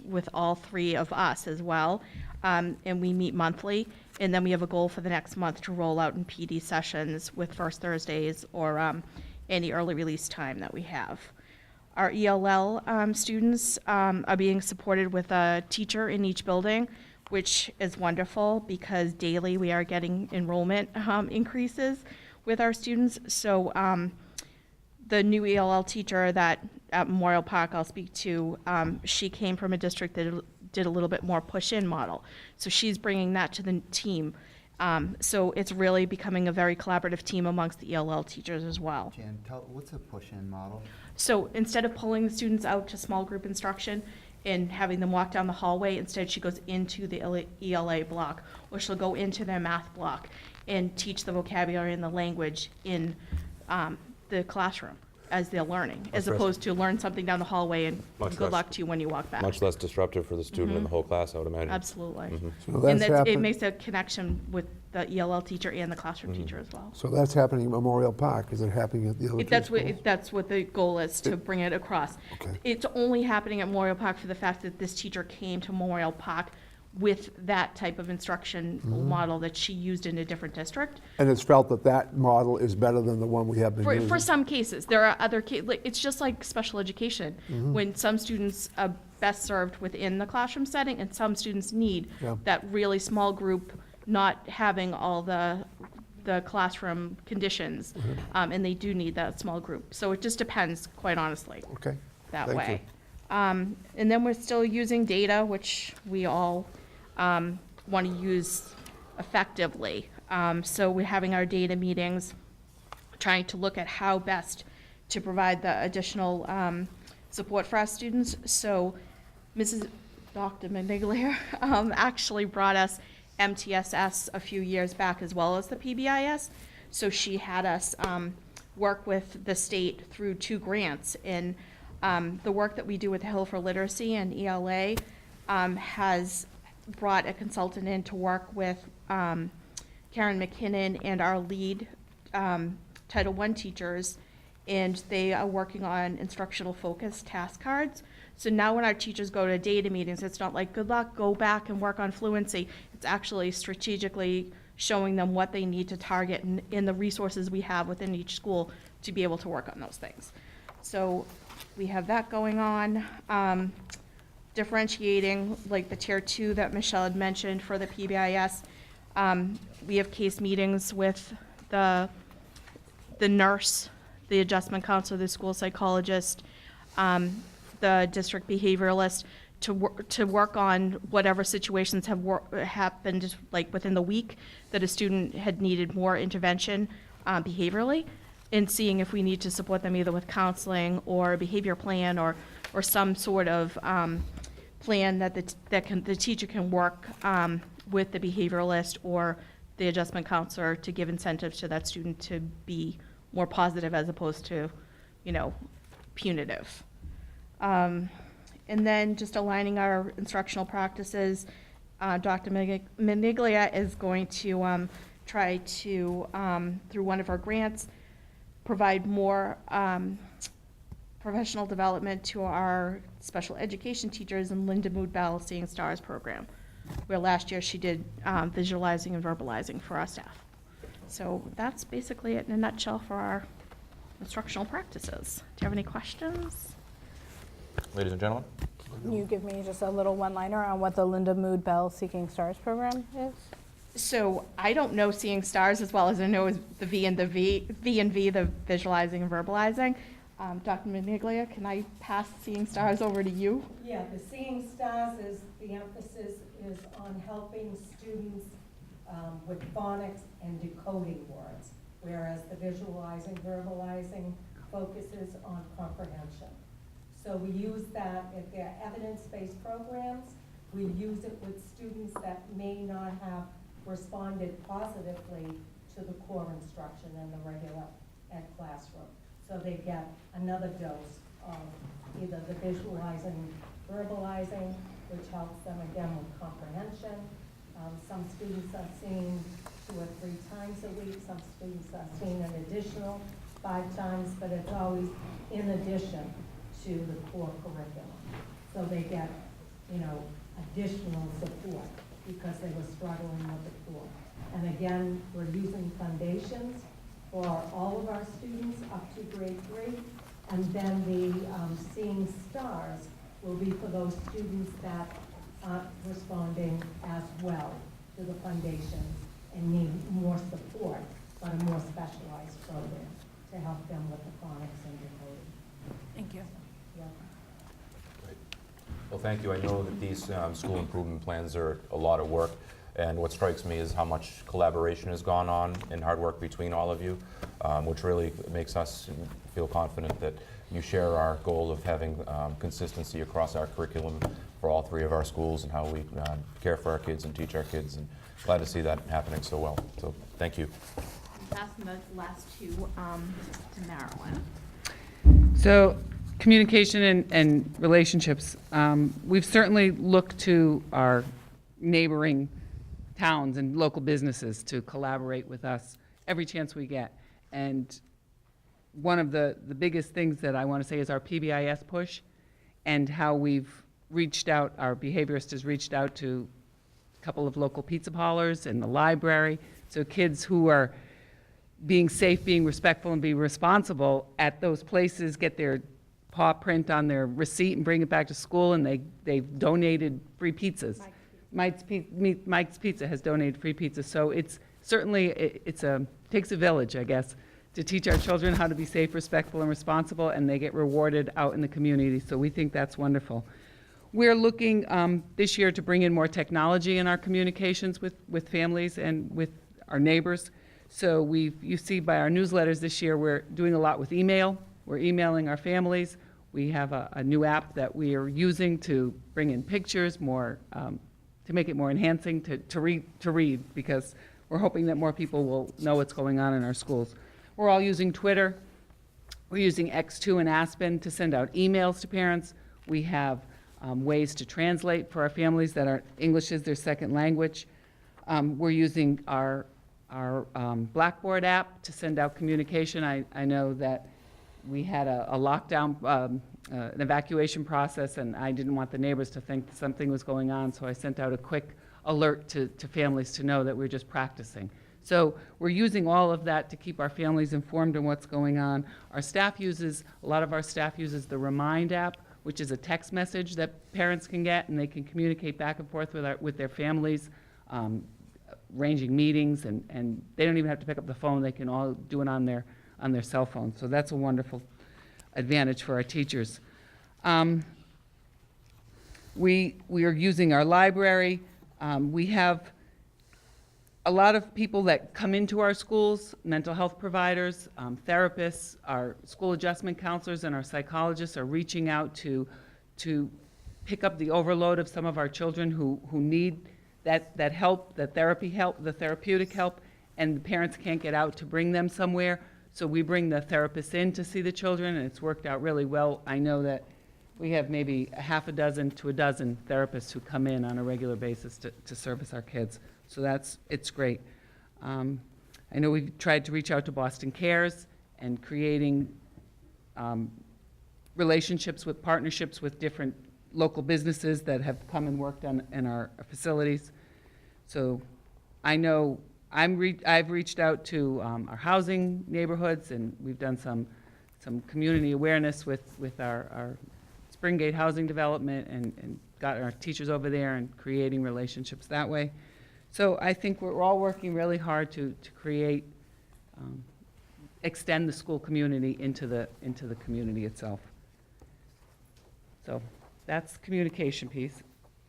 with all 3 of us as well. And we meet monthly, and then we have a goal for the next month to roll out in PD sessions with First Thursdays or any early release time that we have. Our ELL students are being supported with a teacher in each building, which is wonderful because daily we are getting enrollment increases with our students. So the new ELL teacher that at Memorial Park I'll speak to, she came from a district that did a little bit more push-in model. So she's bringing that to the team. So it's really becoming a very collaborative team amongst the ELL teachers as well. Jan, what's a push-in model? So instead of pulling the students out to small group instruction and having them walk down the hallway, instead she goes into the ELA block, or she'll go into their math block and teach the vocabulary and the language in the classroom as they're learning, as opposed to learn something down the hallway and Much good less- luck to you when you walk back. Much less disruptive for the student and the whole class, I would imagine. Absolutely. So And that's it happening. makes a connection with the ELL teacher and the classroom teacher as well. So that's happening at Memorial Park. Is it happening at the other 2 schools? That's what the goal is, to bring it across. Okay. It's only happening at Memorial Park for the fact that this teacher came to Memorial Park with that type of instruction model that she used in a different district. And it's felt that that model is better than the one we have been using? For some cases, there are other cases, it's just like special education. When some students are best served within the classroom setting, and some students need Yeah. that really small group, not having all the classroom conditions, and they do need that small group. So it just depends, quite honestly, Okay. that Thank way. And then we're still using data, which we all want to use effectively. So we're having our data meetings, trying to look at how best to provide the additional support for our students. So Dr. Meniglia actually brought us MTSS a few years back, as well as the PBIS. So she had us work with the state through 2 grants. And the work that we do with Hill for Literacy and ELA has brought a consultant in to work with Karen McKinnon and our lead Title I teachers, and they are working on instructional focus task cards. So now when our teachers go to data meetings, it's not like, good luck, go back and work on fluency. It's actually strategically showing them what they need to target in the resources we have within each school to be able to work on those things. So we have that going on. Differentiating, like the tier 2 that Michelle had mentioned for the PBIS. We have case meetings with the nurse, the adjustment counselor, the school psychologist, the district behavioralist, to work on whatever situations have happened, like within the week, that a student had needed more intervention behaviorally, and seeing if we need to support them either with counseling or a behavior plan or some sort of plan that the teacher can work with the behavioralist or the adjustment counselor to give incentives to that student to be more positive as opposed to, punitive. And then just aligning our instructional practices. Dr. Meniglia is going to try to, through one of our grants, provide more professional development to our special education teachers in Linda Mood Bell Seeing Stars program, where last year she did visualizing and verbalizing for our staff. So that's basically it in a nutshell for our instructional practices. Do you have any questions? Ladies and gentlemen? Can you give me just a little one-liner on what the Linda Mood Bell Seeking Stars program is? So I don't know Seeing Stars as well as I know the V and V, the visualizing and verbalizing. Dr. Maniglia, can I pass Seeing Stars over to you? Yeah, the Seeing Stars is, the emphasis is on helping students with phonics and decoding words, whereas the visualizing, verbalizing focuses on comprehension. So we use that if they're evidence-based programs. We use it with students that may not have responded positively to the core instruction in the regular ed classroom. So they get another dose of either the visualizing, verbalizing, which helps them again with comprehension. Some students are seen 2 or 3 times a week. Some students are seen an additional 5 times, but it's always in addition to the core curriculum. So they get, additional support because they were struggling with the core. And again, we're using foundations for all of our students up to grade 3. And then the Seeing Stars will be for those students that aren't responding as well to the foundations and need more support, but a more specialized program to help them with the phonics and decoding. Thank you. Yeah. Well, thank you. I know that these school improvement plans are a lot of work, and what strikes me is how much collaboration has gone on and hard work between all of you, which really makes us feel confident that you share our goal of having consistency across our curriculum for all 3 of our schools and how we care for our kids and teach our kids, and glad to see that happening so well. So thank you. I'm passing the last 2 to Marilyn. So communication and relationships. We've certainly looked to our neighboring towns and local businesses to collaborate with us every chance we get. And one of the biggest things that I want to say is our PBIS push and how we've reached out, our behaviorist has reached out to a couple of local pizza parlors and the library. So kids who are being safe, being respectful, and being responsible at those places get their paw print on their receipt and bring it back to school, and they've donated free pizzas. Mike's Pizza has donated free pizza. So it's certainly, takes a village, I guess, to teach our children how to be safe, respectful, and responsible, and they get rewarded out in the community. So we think that's wonderful. We're looking this year to bring in more technology in our communications with families and with our neighbors. So you see by our newsletters this year, we're doing a lot with email. We're emailing our families. We have a new app that we are using to bring in pictures, more to make it more enhancing to read, because we're hoping that more people will know what's going on in our schools. We're all using Twitter. We're using X2 and Aspen to send out emails to parents. We have ways to translate for our families that are English is their second language. We're using our Blackboard app to send out communication. I know that we had a lockdown, an evacuation process, and I didn't want the neighbors to think something was going on, so I sent out a quick alert to families to know that we're just practicing. So we're using all of that to keep our families informed on what's going on. A lot of our staff uses the Remind app, which is a text message that parents can get, and they can communicate back and forth with their families, arranging meetings, and they don't even have to pick up the phone. They can all do it on their cell phone. So that's a wonderful advantage for our teachers. We are using our library. We have a lot of people that come into our schools, mental health providers, therapists, our school adjustment counselors, and our psychologists are reaching out to pick up the overload of some of our children who need that help, the therapy help, the therapeutic help, and the parents can't get out to bring them somewhere. So we bring the therapists in to see the children, and it's worked out really well. I know that we have maybe a half a dozen to a dozen therapists who come in on a regular basis to service our kids. So it's great. I know we've tried to reach out to Boston Cares and creating relationships with partnerships with different local businesses that have come and worked in our facilities. So I know I've reached out to our housing neighborhoods, and we've done some community awareness with our Springgate housing development and got our teachers over there and creating relationships that way. So I think we're all working really hard to create, extend the school community into the community itself. So that's the communication piece.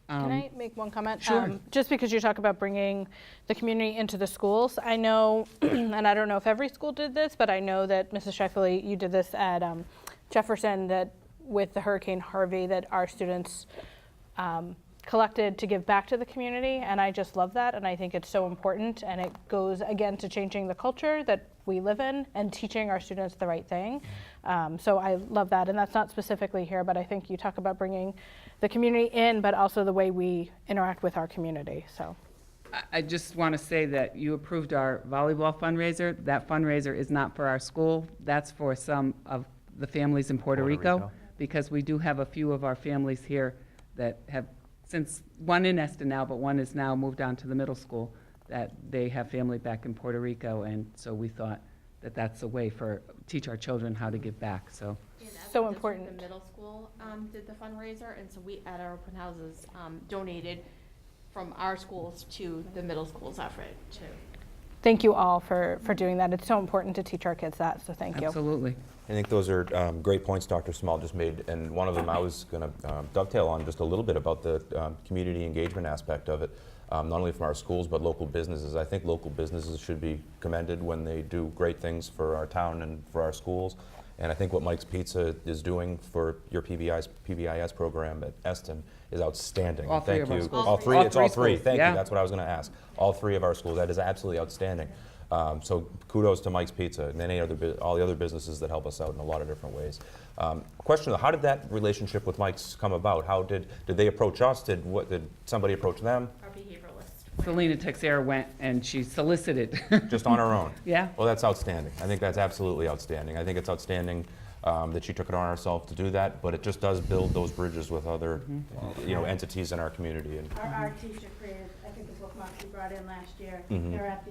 Can I make one comment? Sure. Just because you talk about bringing the community into the schools, I know, and I don't know if every school did this, but I know that Mrs. Shifley, you did this at Jefferson, that with the Hurricane Harvey, that our students collected to give back to the community, and I just love that, and I think it's so important, and it goes again to changing the culture that we live in and teaching our students the right thing. So I love that, and that's not specifically here, but I think you talk about bringing the community in, but also the way we interact with our community, so. I just want to say that you approved our volleyball fundraiser. That fundraiser is not for our school. That's for some of the families in Puerto Rico, because we do have a few of our families here that have, since one in Eston now, but one is now moved on to the middle school, that they have family back in Puerto Rico, and so we thought that that's a way for, teach our children how to give back, so. So important. The middle school did the fundraiser, and so we, at our open houses, donated from our schools to the middle school's effort too. Thank you all for doing that. It's so important to teach our kids that, so thank you. Absolutely. I think those are great points Dr. Small just made, and one of them I was going to dovetail on just a little bit about the community engagement aspect of it, not only from our schools but local businesses. I think local businesses should be commended when they do great things for our town and for our schools, and I think what Mike's Pizza is doing for your PBIS program at Eston is outstanding. All three Thank of our you. schools. All three, All it's all three three. schools, Thank yeah. you, that's what I was going to ask. All three of our schools, that is absolutely outstanding. So kudos to Mike's Pizza and all the other businesses that help us out in a lot of different ways. Question, how did that relationship with Mike's come about? How did they approach us? Did somebody approach them? Our behavioralist. Selena Texera went and she solicited. Just on her own? Yeah. Well, that's outstanding. I think that's absolutely outstanding. I think it's outstanding that she took it on herself to do that, but it just does build those bridges with other entities in our community. And Our teacher created, I think, the bookmark she brought in last year. Mhm. They're at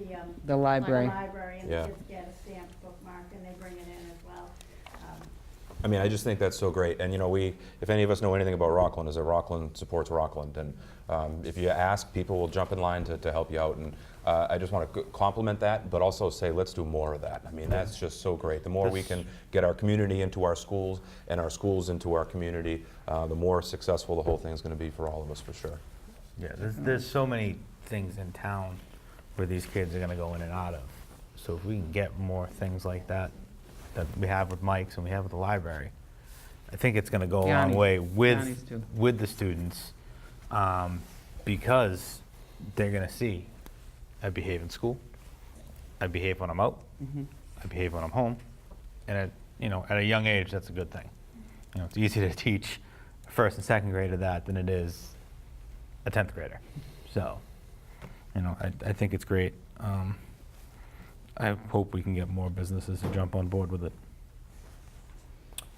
The library. library, and Yeah. the kids get a stamped bookmark, and they bring it in as well. I mean, I just think that's so great. And if any of us know anything about Rockland, is that Rockland supports Rockland. And if you ask, people will jump in line to help you out. And I just want to compliment that, but also say, let's do more of that. I mean, that's just so great. The more we can get our community into our schools and our schools into our community, the more successful the whole thing is going to be for all of us, for sure. Yeah, there's so many things in town where these kids are gonna go in and out of. So if we can get more things like that we have with Mike's and we have with the library, I think it's gonna go a long Yanni. way Yanni's too. with the students, because they're gonna see, I behave in school, I behave when I'm out, I behave when I'm home, and at a young age, that's a good thing. It's easier to teach first and second grade of that than it is a 10th grader. So, I think it's great. I hope we can get more businesses to jump on board with it.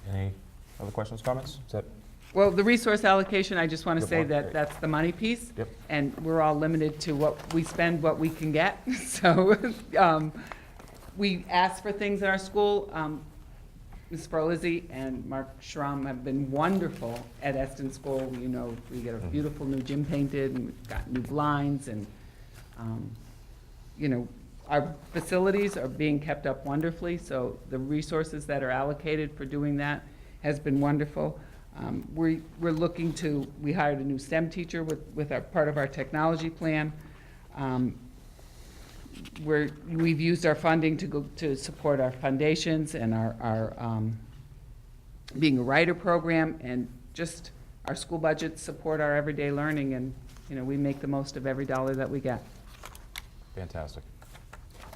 Any other questions, comments? Is that Well, the resource allocation, I just want to Good say one. that Great. that's the money piece. Yep. And we're all limited to what we spend, what we can get. So we ask for things in our school. Ms. Berlizzi and Mark Schramm have been wonderful at Eston School. We get a beautiful new gym painted, and we've got new blinds, and, our facilities are being kept up wonderfully, so the resources that are allocated for doing that has been wonderful. We're looking to, we hired a new STEM teacher with part of our technology plan. We've used our funding to support our foundations and our being a writer program, and just our school budgets support our everyday learning, and we make the most of every dollar that we get. fantastic?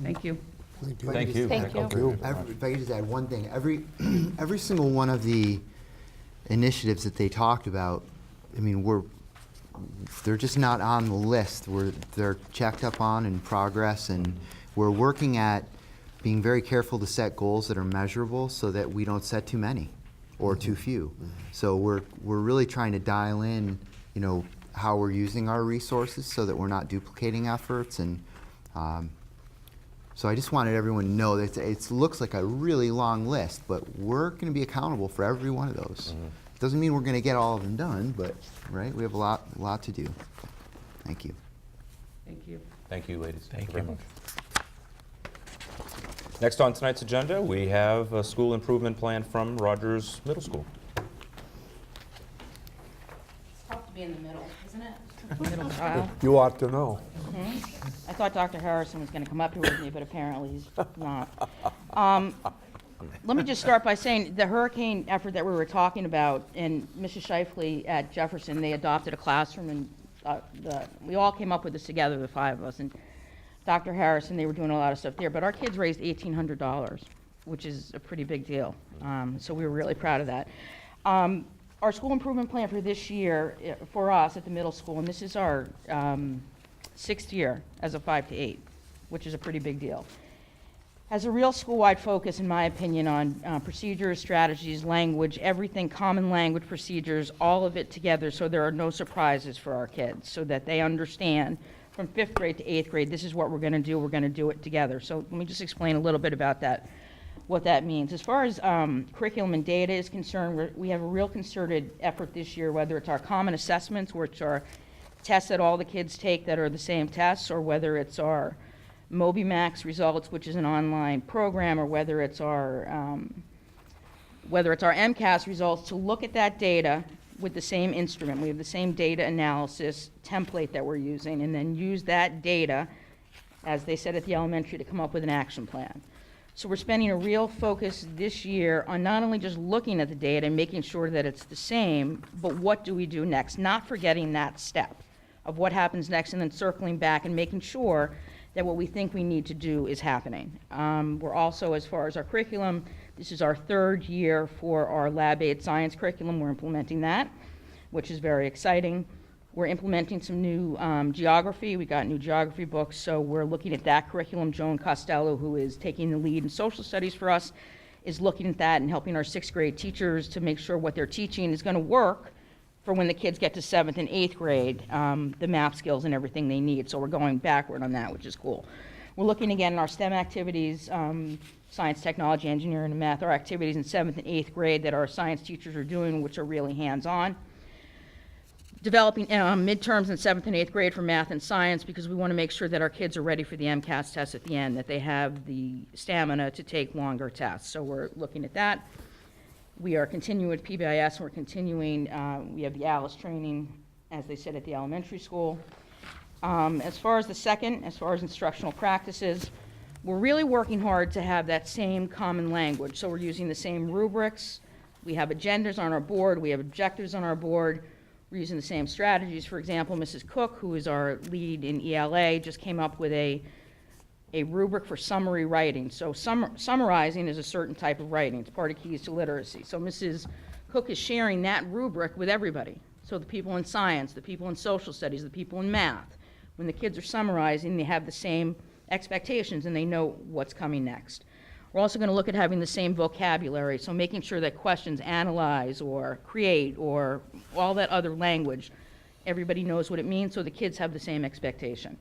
Thank you. Thank you. Thank you. Thank you. If I could just add one thing, every single one of the initiatives that they talked about, I mean, they're just not on the list. They're checked up on in progress, and we're working at being very careful to set goals that are measurable so that we don't set too many or too few. So we're really trying to dial in, you know, how we're using our resources so that we're not duplicating efforts. And so I just wanted everyone to know that it looks like a really long list, but we're going to be accountable for every one of those. Doesn't mean we're going to get all of them done, but right, we have a lot to do. Thank you. Thank you. Thank you, ladies. Thank you very much. Next on tonight's agenda, we have a school improvement plan from Rogers Middle School. It's tough to be in the middle, isn't it? Middle child. You ought to know. I thought Dr. Harrison was going to come up here with me, but apparently he's not. Let me just start by saying the hurricane effort that we were talking about, and Mrs. Shifley at Jefferson, they adopted a classroom, and we all came up with this together, the 5 of us. And Dr. Harrison, they were doing a lot of stuff there, but our kids raised $1,800, which is a pretty big deal. So we were really proud of that. Our school improvement plan for this year, for us at the middle school, and this is our 6th year as a 5 to 8, which is a pretty big deal, has a real school-wide focus, in my opinion, on procedures, strategies, language, everything, common language, procedures, all of it together, so there are no surprises for our kids, so that they understand from 5th grade to 8th grade, this is what we're going to do it together. So let me just explain a little bit about that, what that means. As far as curriculum and data is concerned, we have a real concerted effort this year, whether it's our common assessments, which are tests that all the kids take that are the same tests, or whether it's our MobiMax results, which is an online program, or whether it's our MCAS results, to look at that data with the same instrument. We have the same data analysis template that we're using, and then use that data, as they said at the elementary, to come up with an action plan. So we're spending a real focus this year on not only just looking at the data and making sure that it's the same, but what do we do next? Not forgetting that step of what happens next, and then circling back and making sure that what we think we need to do is happening. We're also, as far as our curriculum, this is our 3rd year for our lab-aid science curriculum. We're implementing that, which is very exciting. We're implementing some new geography. We got new geography books, so we're looking at that curriculum. Joan Costello, who is taking the lead in social studies for us, is looking at that and helping our 6th grade teachers to make sure what they're teaching is going to work for when the kids get to 7th and 8th grade, the math skills and everything they need. So we're going backward on that, which is cool. We're looking again at our STEM activities, science, technology, engineering, and math, our activities in 7th and 8th grade that our science teachers are doing, which are really hands-on. Developing midterms in 7th and 8th grade for math and science, because we want to make sure that our kids are ready for the MCAS test at the end, that they have the stamina to take longer tests. So we're looking at that. We are continuing with PBIS, and we're continuing, we have the ALICE training, as they said, at the elementary school. As far as instructional practices, we're really working hard to have that same common language. So we're using the same rubrics. We have agendas on our board. We have objectives on our board. We're using the same strategies. For example, Mrs. Cook, who is our lead in ELA, just came up with a rubric for summary writing. So summarizing is a certain type of writing. It's part of Keys to Literacy. So Mrs. Cook is sharing that rubric with everybody. So the people in science, the people in social studies, the people in math. When the kids are summarizing, they have the same expectations and they know what's coming next. We're also going to look at having the same vocabulary, so making sure that questions, analyze or create or all that other language, everybody knows what it means, so the kids have the same expectation.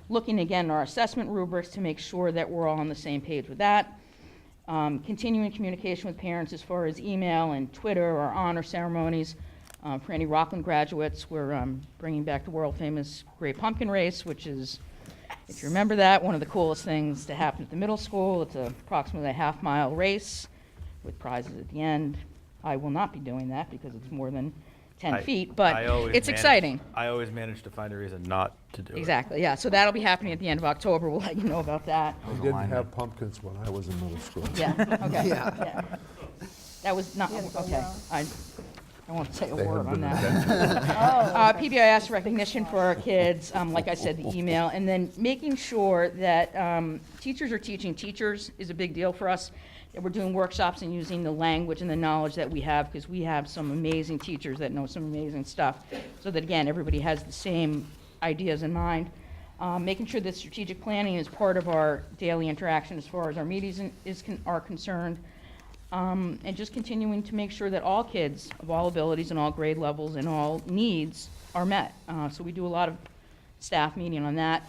Looking again at our assessment rubrics to make sure that we're all on the same page with that. Continuing communication with parents as far as email and Twitter or honor ceremonies. For any Rockland graduates, we're bringing back the world-famous Great Pumpkin Race, which is, if you remember that, one of the coolest things to happen at the middle school. It's approximately a half-mile race with prizes at the end. I will not be doing that because it's more than 10 feet, but it's exciting. I always manage to find a reason not to do it. Exactly, yeah. So that'll be happening at the end of October. We'll let you know about that. I didn't have pumpkins when I was in middle school. Yeah, okay. Yeah. That was not, okay. I won't say a word on that. PBIS recognition for our kids, like I said, the email, and then making sure that teachers are teaching teachers is a big deal for us. That we're doing workshops and using the language and the knowledge that we have, because we have some amazing teachers that know some amazing stuff, so that again, everybody has the same ideas in mind. Making sure that strategic planning is part of our daily interaction as far as our meetings are concerned. And just continuing to make sure that all kids of all abilities and all grade levels and all needs are met. So we do a lot of staff meeting on that.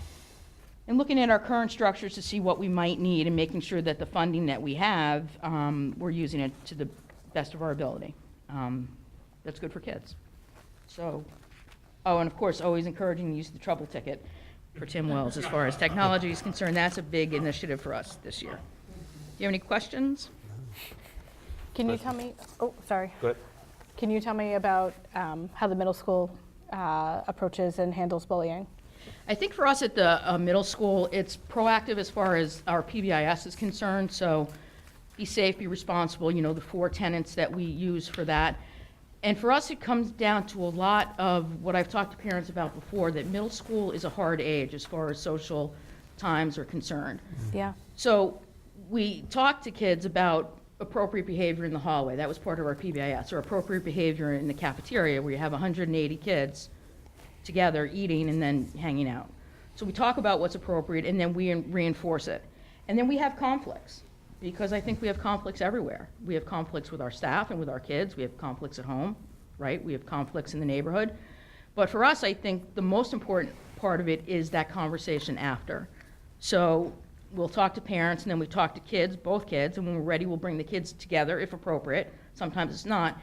And looking at our current structures to see what we might need and making sure that the funding that we have, we're using it to the best of our ability. That's good for kids. So, oh, and of course, always encouraging the use of the trouble ticket for Tim Wells as far as technology is concerned. That's a big initiative for us this year. Do you have any questions? Can you tell me, oh, sorry. Go ahead. Can you tell me about how the middle school approaches and handles bullying? I think for us at the middle school, it's proactive as far as our PBIS is concerned. So be safe, be responsible, you know, the 4 tenets that we use for that. And for us, it comes down to a lot of what I've talked to parents about before, that middle school is a hard age as far as social times are concerned. Yeah. So we talk to kids about appropriate behavior in the hallway. That was part of our PBIS, or appropriate behavior in the cafeteria where you have 180 kids together eating and then hanging out. So we talk about what's appropriate and then we reinforce it. And then we have conflicts, because I think we have conflicts everywhere. We have conflicts with our staff and with our kids. We have conflicts at home, right? We have conflicts in the neighborhood. But for us, I think the most important part of it is that conversation after. So we'll talk to parents and then we talk to kids, both kids, and when we're ready, we'll bring the kids together if appropriate. Sometimes it's not.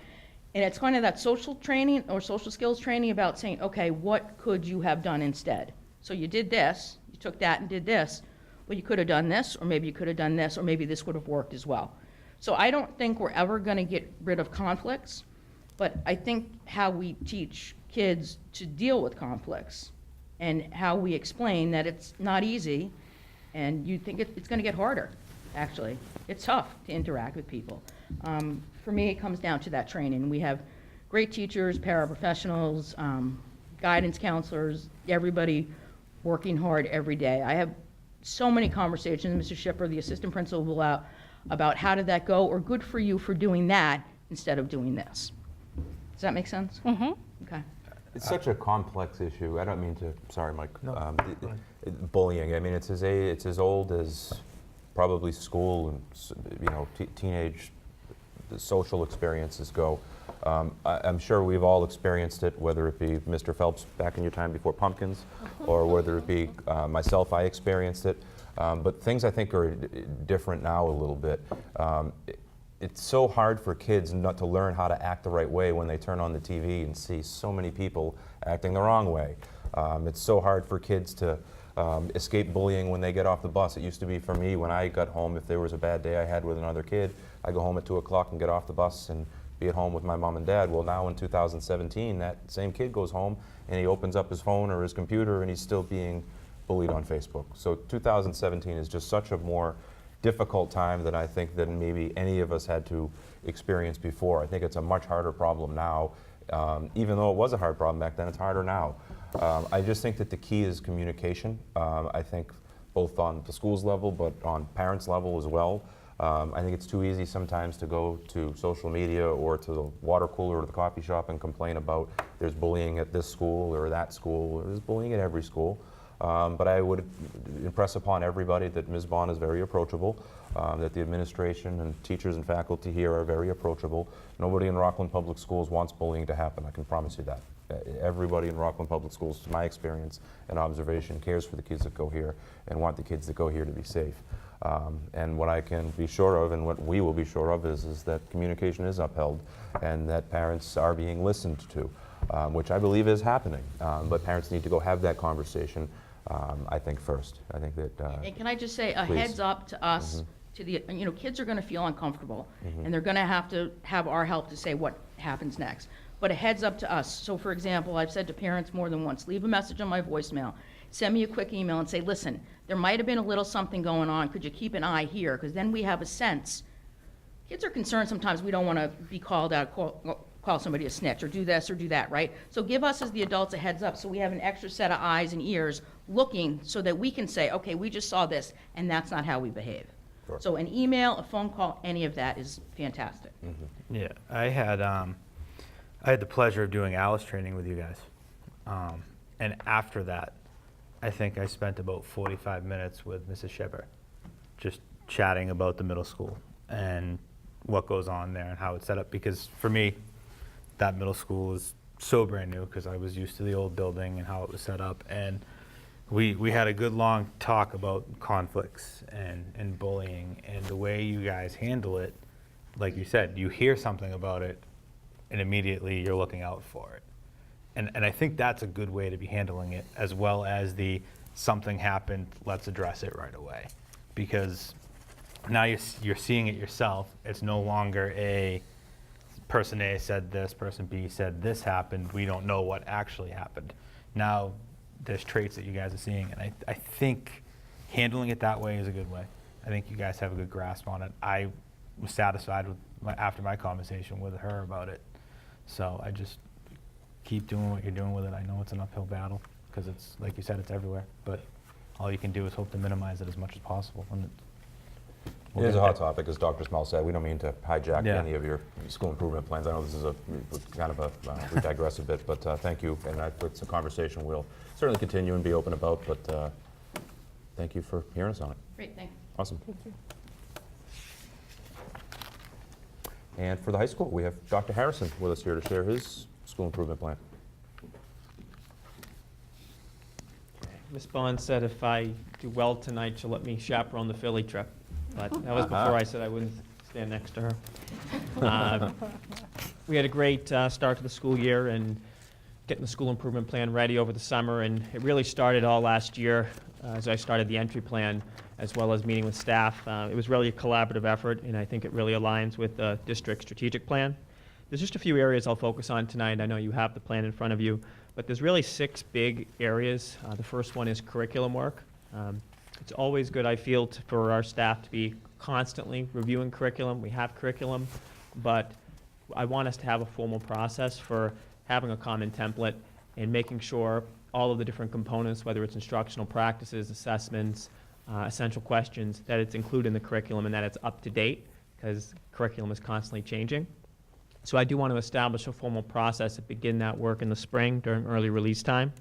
And it's kind of that social training or social skills training about saying, okay, what could you have done instead? So you did this, you took that and did this. Well, you could have done this, or maybe you could have done this, or maybe this would have worked as well. So I don't think we're ever going to get rid of conflicts, but I think how we teach kids to deal with conflicts and how we explain that it's not easy and you think it's going to get harder, actually. It's tough to interact with people. For me, it comes down to that training. We have great teachers, paraprofessionals, guidance counselors, everybody working hard every day. I have so many conversations, Mr. Schipper, the assistant principal, about how did that go, or good for you for doing that instead of doing this. Does that make sense? Mm-hmm. Okay. It's such a complex issue. I don't mean to, sorry, Mike. Bullying, I mean, it's as old as probably school and, you know, teenage social experiences go. I'm sure we've all experienced it, whether it be Mr. Phelps back in your time before pumpkins, or whether it be myself, I experienced it. But things I think are different now a little bit. It's so hard for kids not to learn how to act the right way when they turn on the TV and see so many people acting the wrong way. It's so hard for kids to escape bullying when they get off the bus. It used to be for me when I got home, if there was a bad day I had with another kid, I go home at 2 o'clock and get off the bus and be at home with my mom and dad. Well, now in 2017, that same kid goes home and he opens up his phone or his computer and he's still being bullied on Facebook. So 2017 is just such a more difficult time than I think that maybe any of us had to experience before. I think it's a much harder problem now. Even though it was a hard problem back then, it's harder now. I just think that the key is communication. I think both on the schools level, but on parents level as well. I think it's too easy sometimes to go to social media or to the water cooler or the coffee shop and complain about there's bullying at this school or that school, or there's bullying at every school. But I would impress upon everybody that Ms. Bond is very approachable, that the administration and teachers and faculty here are very approachable. Nobody in Rockland Public Schools wants bullying to happen, I can promise you that. Everybody in Rockland Public Schools, to my experience and observation, cares for the kids that go here and want the kids that go here to be safe. And what I can be sure of, and what we will be sure of, is that communication is upheld and that parents are being listened to, which I believe is happening. But parents need to go have that conversation, I think, first. I think that, And can I just say, a please. heads up to us, to the, you know, kids are going to feel uncomfortable, and they're going to have our help to say what happens next. But a heads up to us. So for example, I've said to parents more than once, leave a message on my voicemail, send me a quick email and say, listen, there might have been a little something going on. Could you keep an eye here? Because then we have a sense. Kids are concerned sometimes we don't want to be called out, call somebody a snitch or do this or do that, right? So give us as the adults a heads up so we have an extra set of eyes and ears looking so that we can say, okay, we just saw this and that's not how we behave. Sure. So an email, a phone call, any of that is fantastic. Yeah, I had the pleasure of doing Alice training with you guys. And after that, I think I spent about 45 minutes with Mrs. Shepard, just chatting about the middle school and what goes on there and how it's set up. Because for me, that middle school is so brand new because I was used to the old building and how it was set up. And we had a good long talk about conflicts and bullying and the way you guys handle it. Like you said, you hear something about it and immediately you're looking out for it. And I think that's a good way to be handling it, as well as the something happened, let's address it right away. Because now you're seeing it yourself. It's no longer a person A said this, person B said this happened. We don't know what actually happened. Now there's traits that you guys are seeing, and I think handling it that way is a good way. I think you guys have a good grasp on it. I was satisfied with after my conversation with her about it. So I just keep doing what you're doing with it. I know it's an uphill battle because it's, like you said, it's everywhere. But all you can do is hope to minimize it as much as possible. And It is a hot topic, as Dr. Smell said. We don't mean to hijack Yeah. any of your school improvement plans. I know this is kind of we digress a bit, but thank you. And it's a conversation we'll certainly continue and be open about, but thank you for hearing us on it. Great, thanks. Awesome. Thank you. And for the high school, we have Dr. Harrison with us here to share his school improvement plan. Ms. Bond said if I do well tonight, she'll let me chaperone the Philly trip. But that was before I said I wouldn't stand next to her. We had a great start to the school year and getting the school improvement plan ready over the summer. And it really started all last year as I started the entry plan, as well as meeting with staff. It was really a collaborative effort, and I think it really aligns with the district strategic plan. There's just a few areas I'll focus on tonight. I know you have the plan in front of you, but there's really 6 big areas. The first one is curriculum work. It's always good, I feel, for our staff to be constantly reviewing curriculum. We have curriculum, but I want us to have a formal process for having a common template and making sure all of the different components, whether it's instructional practices, assessments, essential questions, that it's included in the curriculum and that it's up to date, because curriculum is constantly changing. So I do want to establish a formal process to begin that work in the spring during early release time.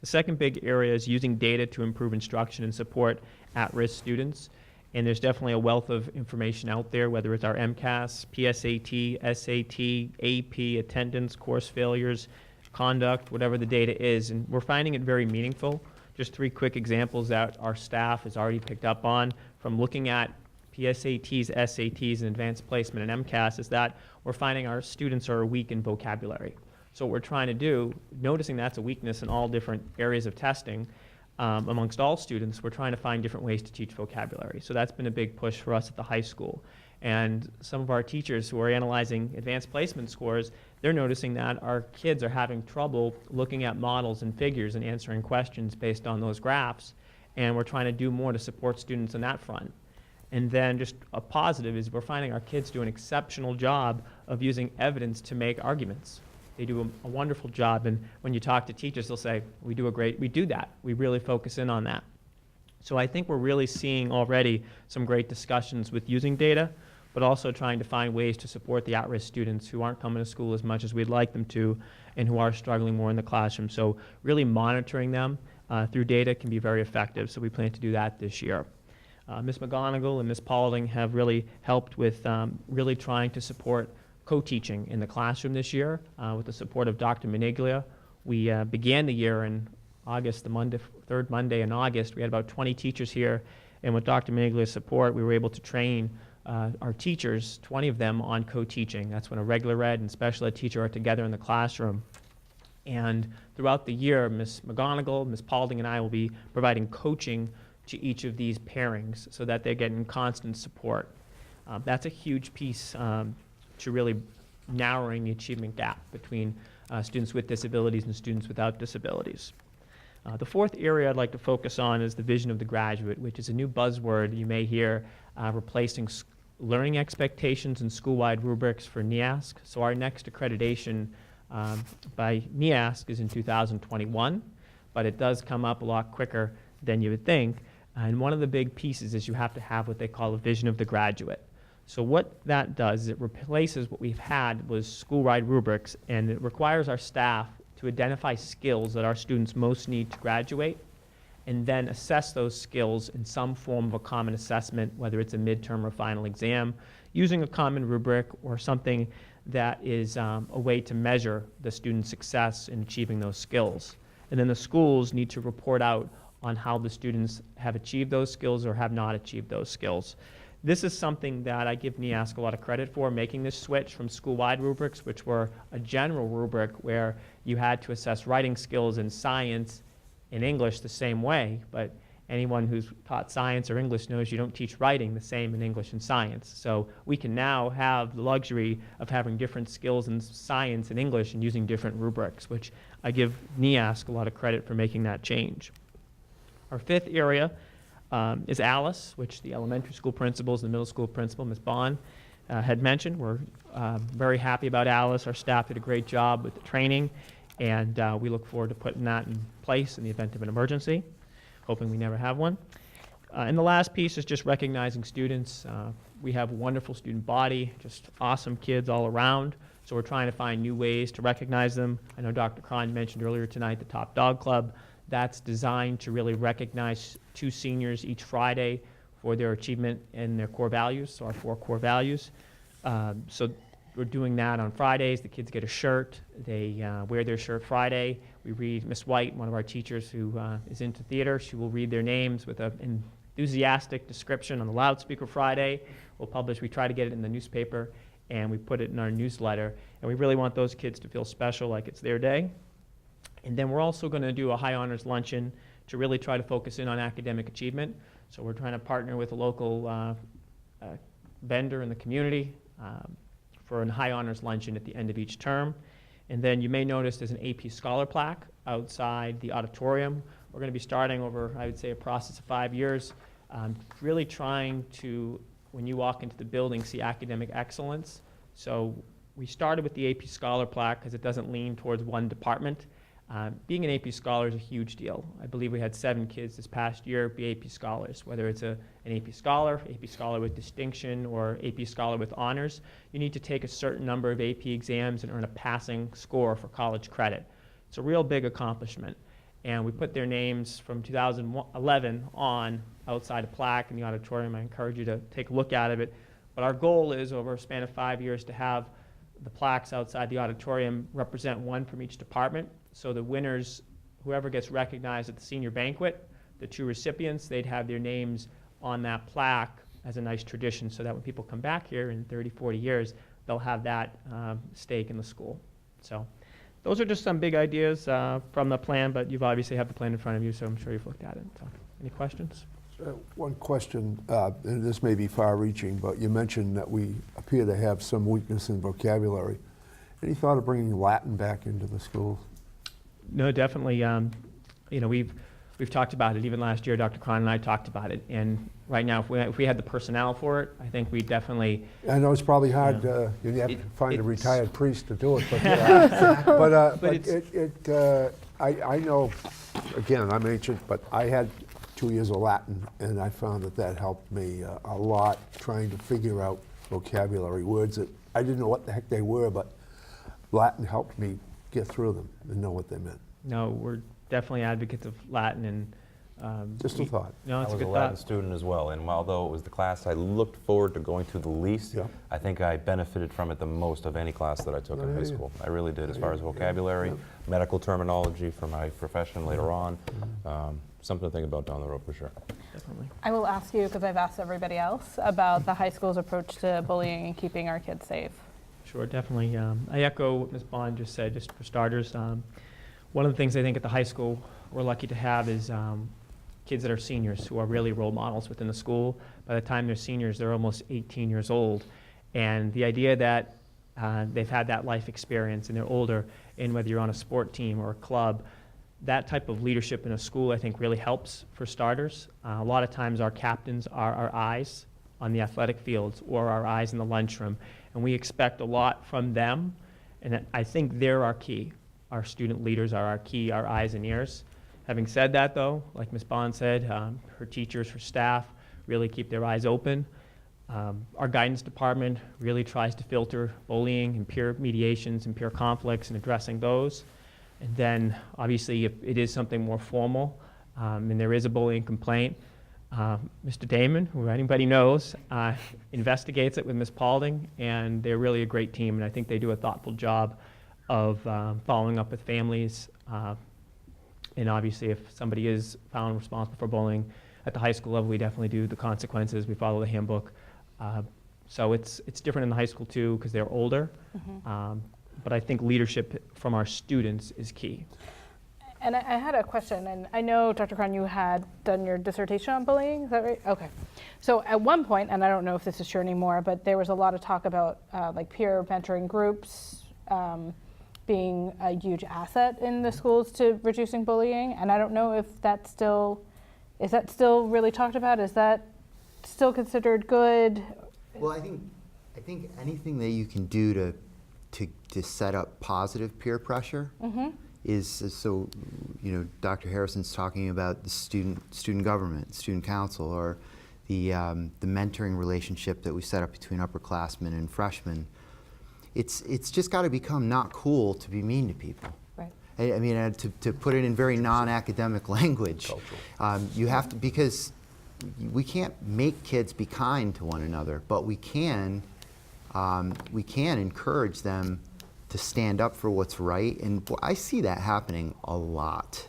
The second big area is using data to improve instruction and support at-risk students. And there's definitely a wealth of information out there, whether it's our MCAS, PSAT, SAT, AP, attendance, course failures, conduct, whatever the data is. And we're finding it very meaningful. Just 3 quick examples that our staff has already picked up on from looking at PSATs, SATs, and advanced placement and MCAS is that we're finding our students are weak in vocabulary. So what we're trying to do, noticing that's a weakness in all different areas of testing, amongst all students, we're trying to find different ways to teach vocabulary. So that's been a big push for us at the high school. And some of our teachers who are analyzing advanced placement scores, they're noticing that our kids are having trouble looking at models and figures and answering questions based on those graphs. And we're trying to do more to support students on that front. And then just a positive is we're finding our kids do an exceptional job of using evidence to make arguments. They do a wonderful job, and when you talk to teachers, they'll say, we do that. We really focus in on that. So I think we're really seeing already some great discussions with using data, but also trying to find ways to support the at-risk students who aren't coming to school as much as we'd like them to and who are struggling more in the classroom. So really monitoring them through data can be very effective, so we plan to do that this year. Ms. McGonigal and Ms. Paulding have really helped with really trying to support co-teaching in the classroom this year with the support of Dr. Maniglia. We began the year in August, the third Monday in August. We had about 20 teachers here, and with Dr. Maniglia's support, we were able to train our teachers, 20 of them, on co-teaching. That's when a regular ed and special ed teacher are together in the classroom. And throughout the year, Ms. McGonigal, Ms. Paulding, and I will be providing coaching to each of these pairings so that they're getting constant support. That's a huge piece to really narrowing the achievement gap between students with disabilities and students without disabilities. The fourth area I'd like to focus on is the vision of the graduate, which is a new buzzword you may hear replacing learning expectations and school-wide rubrics for NEASC. So our next accreditation by NEASC is in 2021, but it does come up a lot quicker than you would think. And one of the big pieces is you have to have what they call a vision of the graduate. So what that does is it replaces what we've had was school-wide rubrics, and it requires our staff to identify skills that our students most need to graduate and then assess those skills in some form of a common assessment, whether it's a midterm or final exam, using a common rubric or something that is a way to measure the student's success in achieving those skills. And then the schools need to report out on how the students have achieved those skills or have not achieved those skills. This is something that I give NEASC a lot of credit for, making this switch from school-wide rubrics, which were a general rubric where you had to assess writing skills in science and English the same way, but anyone who's taught science or English knows you don't teach writing the same in English and science. So we can now have the luxury of having different skills in science and English and using different rubrics, which I give NEASC a lot of credit for making that change. Our fifth area is Alice, which the elementary school principals and the middle school principal, Ms. Bond, had mentioned. We're very happy about Alice. Our staff did a great job with the training, and we look forward to putting that in place in the event of an emergency, hoping we never have one. And the last piece is just recognizing students. We have a wonderful student body, just awesome kids all around, so we're trying to find new ways to recognize them. I know Dr. Cron mentioned earlier tonight the Top Dog Club. That's designed to really recognize 2 seniors each Friday for their achievement in their core values, so our 4 core values. So we're doing that on Fridays. The kids get a shirt. They wear their shirt Friday. We read Miss White, one of our teachers who is into theater. She will read their names with an enthusiastic description on the loudspeaker Friday. We try to get it in the newspaper, and we put it in our newsletter. And we really want those kids to feel special, like it's their day. And then we're also going to do a high honors luncheon to really try to focus in on academic achievement. So we're trying to partner with a local vendor in the community for a high honors luncheon at the end of each term. And then you may notice there's an AP Scholar plaque outside the auditorium. We're going to be starting over, I would say, a process of 5 years, really trying to, when you walk into the building, see academic excellence. So we started with the AP Scholar plaque because it doesn't lean towards one department. Being an AP Scholar is a huge deal. I believe we had 7 kids this past year be AP Scholars, whether it's an AP Scholar with distinction, or AP Scholar with honors. You need to take a certain number of AP exams and earn a passing score for college credit. It's a real big accomplishment. And we put their names from 2011 on outside a plaque in the auditorium. I encourage you to take a look at it. But our goal is, over a span of 5 years, to have the plaques outside the auditorium represent 1 from each department. So the winners, whoever gets recognized at the senior banquet, the 2 recipients, they'd have their names on that plaque as a nice tradition, so that when people come back here in 30, 40 years, they'll have that stake in the school. So those are just some big ideas from the plan, but you've obviously have the plan in front of you, so I'm sure you've looked at it. So, any questions? One question, and this may be far-reaching, but you mentioned that we appear to have some weakness in vocabulary. Any thought of bringing Latin back into the schools? No, definitely. We've talked about it. Even last year, Dr. Cron and I talked about it. And right now, if we had the personnel for it, I think we definitely. I know it's probably hard. You have to find a retired priest to do it, but I know. Again, I'm ancient, but I had 2 years of Latin, and I found that helped me a lot, trying to figure out vocabulary words that I didn't know what the heck they were, but Latin helped me get through them and know what they meant. No, we're definitely advocates of Latin, and just a thought. No, it's I was a good a Latin thought. student as well, and although it was the class I looked forward to going to the least, Yeah. I think I benefited from it the most of any class that I took in high school. I really did, as far as vocabulary, medical terminology for my profession later on. Something to think about down the road for sure. Definitely. I will ask you, because I've asked everybody else, about the high school's approach to bullying and keeping our kids safe. Sure, definitely. I echo what Ms. Bond just said, just for starters. One of the things I think at the high school we're lucky to have is kids that are seniors who are really role models within the school. By the time they're seniors, they're almost 18 years old. And the idea that they've had that life experience and they're older, and whether you're on a sport team or a club, that type of leadership in a school I think really helps for starters. A lot of times our captains are our eyes on the athletic fields or our eyes in the lunchroom, and we expect a lot from them, and I think they're our key. Our student leaders are our key, our eyes and ears. Having said that, though, like Ms. Bond said, her teachers, her staff really keep their eyes open. Our guidance department really tries to filter bullying and peer mediations and peer conflicts and addressing those. And then, obviously, if it is something more formal, and there is a bullying complaint. Mr. Damon, who anybody knows, investigates it with Ms. Paulding, and they're really a great team, and I think they do a thoughtful job of following up with families. And obviously, if somebody is found responsible for bullying at the high school level, we definitely do the consequences. We follow the handbook. So it's different in the high school too, because they're older. But I think leadership from our students is key. And I had a question, and I know, Dr. Cron, you had done your dissertation on bullying, is that right? Okay. So at one point, and I don't know if this is true anymore, but there was a lot of talk about like peer mentoring groups being a huge asset in the schools to reducing bullying. And I don't know if that's still, is that still really talked about? Is that still considered good? Well, I think anything that you can do to set up positive peer pressure is so. You know, Dr. Harrison's talking about the student government, student council, or the mentoring relationship that we set up between upperclassmen and freshmen. It's just got to become not cool to be mean to people. Right. I mean, to put it in very non-academic language, you have to, because we can't make kids be kind to one another, but we can encourage them to stand up for what's right, and I see that happening a lot.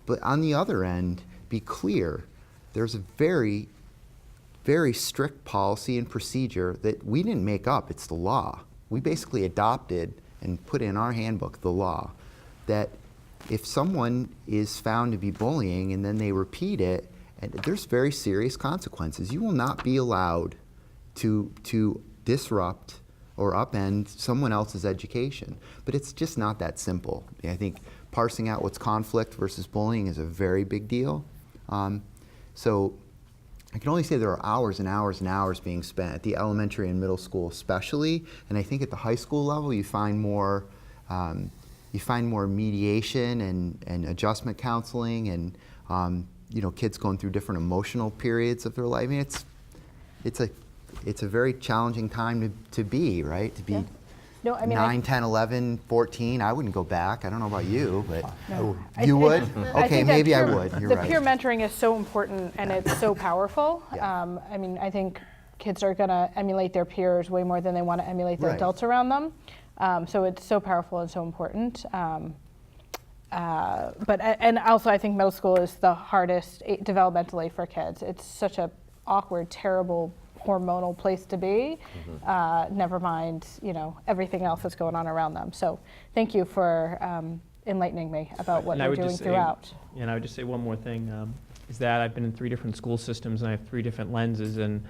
But on the other end, be clear, there's a very, very strict policy and procedure that we didn't make up, it's the law. We basically adopted and put in our handbook the law that if someone is found to be bullying and then they repeat it, and there's very serious consequences. You will not be allowed to disrupt or upend someone else's education. But it's just not that simple. I think parsing out what's conflict versus bullying is a very big deal. So I can only say there are hours and hours and hours being spent at the elementary and middle school especially, and I think at the high school level you find more mediation and adjustment counseling, and you know, kids going through different emotional periods of their life. I mean, it's a very challenging time to be, right? To be Yeah. No, I mean, 9, 10, 11, 14. I wouldn't go back. I don't know about you, but No. you would? I Okay, think that maybe I peer- would. You're the right. peer mentoring is so important, and it's so powerful. Yeah. I mean, I think kids are going to emulate their peers way more than they want to emulate the Right. adults around them. So it's so powerful and so important. And also, I think middle school is the hardest developmentally for kids. It's such a awkward, terrible, hormonal place to be. Never mind, you know, everything else that's going on around them. So thank you for enlightening me about what And I you're would doing just say- throughout. And I would just say one more thing, is that I've been in 3 different school systems, and I have 3 different lenses, and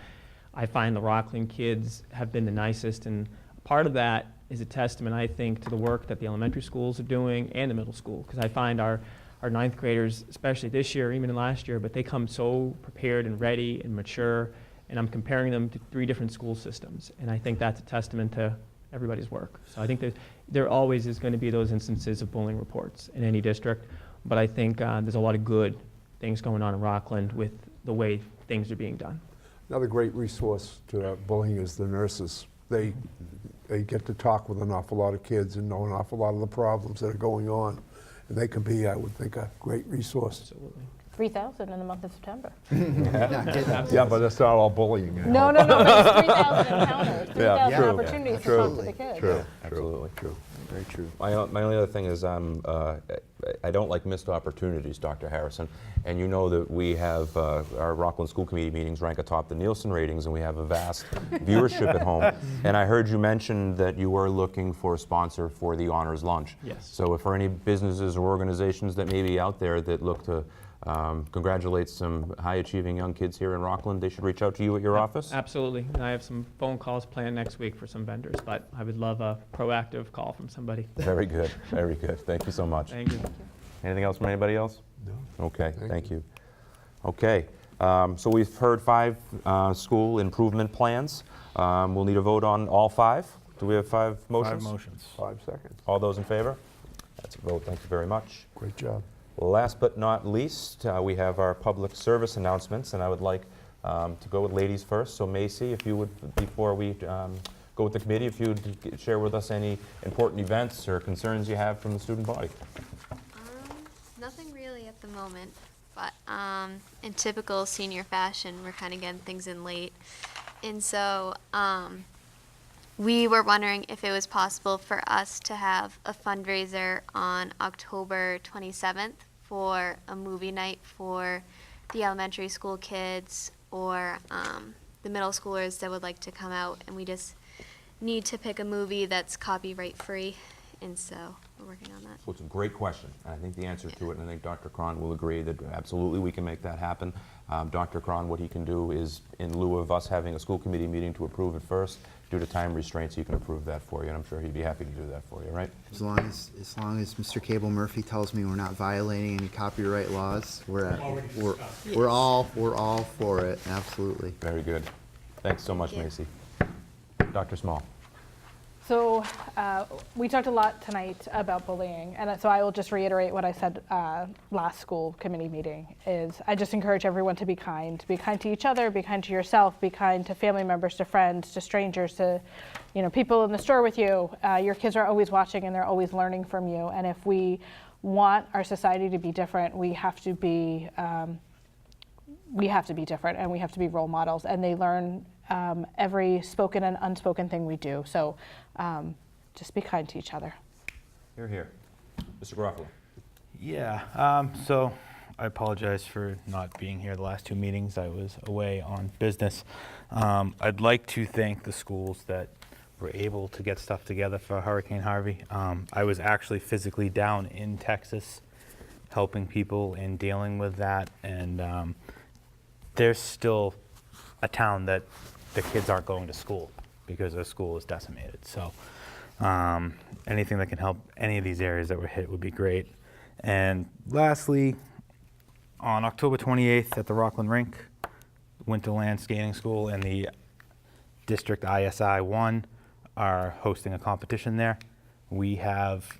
I find the Rockland kids have been the nicest, and part of that is a testament, I think, to the work that the elementary schools are doing and the middle school, because I find our 9th graders, especially this year, even in last year, but they come so prepared and ready and mature, and I'm comparing them to 3 different school systems, and I think that's a testament to everybody's work. So I think that there always is going to be those instances of bullying reports in any district, but I think there's a lot of good things going on in Rockland with the way things are being done. Another great resource to bullying is the nurses. They get to talk with an awful lot of kids and know an awful lot of the problems that are going on. And they can be, I would think, a great resource. Absolutely. 3,000 in the month of September. Yeah, but that's not all bullying. No, but it's 3,000 encounters, 3,000 true. opportunities to talk to the kids. True. Absolutely. True. Very true. My only other thing is I don't like missed opportunities, Dr. Harrison. And you know that we have our Rockland School Committee meetings rank atop the Nielsen ratings, and we have a vast viewership at home. And I heard you mention that you were looking for a sponsor for the Honors Lunch. Yes. So if for any businesses or organizations that may be out there that look to congratulate some high-achieving young kids here in Rockland, they should reach out to you at your office? Absolutely. And I have some phone calls planned next week for some vendors, but I would love a proactive call from somebody. Very good, very good. Thank you so much. Thank you. Anything else from anybody else? No. Okay, Thank thank you. Okay, so we've heard 5 school improvement plans. We'll need a vote on all 5. Do we have 5 motions? 5 motions. 5 seconds. All those in favor? That's a vote. Thank you very much. Great job. Last but not least, we have our public service announcements, and I would like to go with ladies first. So Macy, if you would, before we go with the committee, if you would share with us any important events or concerns you have from the student body. Nothing really. enrollment, but in typical senior fashion, we're kind of getting things in late. And so we were wondering if it was possible for us to have a fundraiser on October 27th for a movie night for the elementary school kids or the middle schoolers that would like to come out, and we just need to pick a movie that's copyright free, and so we're working on that. So it's a great question, and I think the answer to it, and I think Dr. Cron will agree that absolutely we can make that happen. Dr. Cron, what he can do is, in lieu of us having a school committee meeting to approve it first, due to time restraints, he can approve that for you, and I'm sure he'd be happy to do that for you, right? As long as Mr. Cable Murphy tells me we're not violating any copyright laws, we're all for it, absolutely. Very good. Thanks so much, Thank you. Macy. Dr. Small. So we talked a lot tonight about bullying, and so I will just reiterate what I said last school committee meeting, is I just encourage everyone to be kind to each other, be kind to yourself, be kind to family members, to friends, to strangers, to people in the store with you. Your kids are always watching and they're always learning from you, and if we want our society to be different, we have to be different, and we have to be role models, and they learn every spoken and unspoken thing we do. So just be kind to each other. Hear, hear. Mr. Garofalo. Yeah, so I apologize for not being here the last two meetings. I was away on business. I'd like to thank the schools that were able to get stuff together for Hurricane Harvey. I was actually physically down in Texas helping people and dealing with that, and there's still a town that the kids aren't going to school because their school is decimated. So anything that can help any of these areas that were hit would be great. And lastly, on October 28th at the Rockland Rink, Winterland Skating School and the District ISI 1 are hosting a competition there. We have,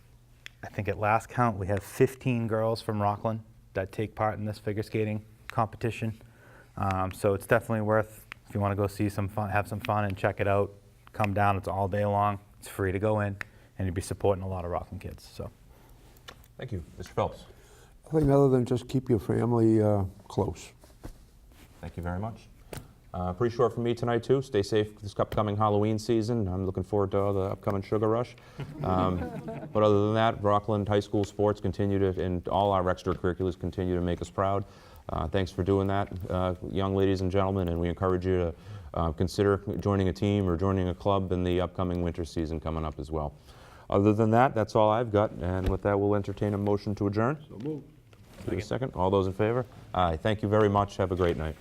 I think at last count, we have 15 girls from Rockland that take part in this figure skating competition. So it's definitely worth, if you want to go see some fun, have some fun and check it out, come down. It's all day long. It's free to go in, and you'll be supporting a lot of Rockland kids. So, Thank you. Mr. Phelps. Nothing other than just keep your family close. Thank you very much. Pretty short for me tonight, too. Stay safe this upcoming Halloween season. I'm looking forward to the upcoming Sugar Rush. But other than that, Rockland High School sports continue to, and all our extracurriculars continue to make us proud. Thanks for doing that, young ladies and gentlemen, and we encourage you to consider joining a team or joining a club in the upcoming winter season coming up as well. Other than that, that's all I've got, and with that, we'll entertain a motion to adjourn. So move. Do a second. All those in favor? Aye. Thank you very much. Have a great night.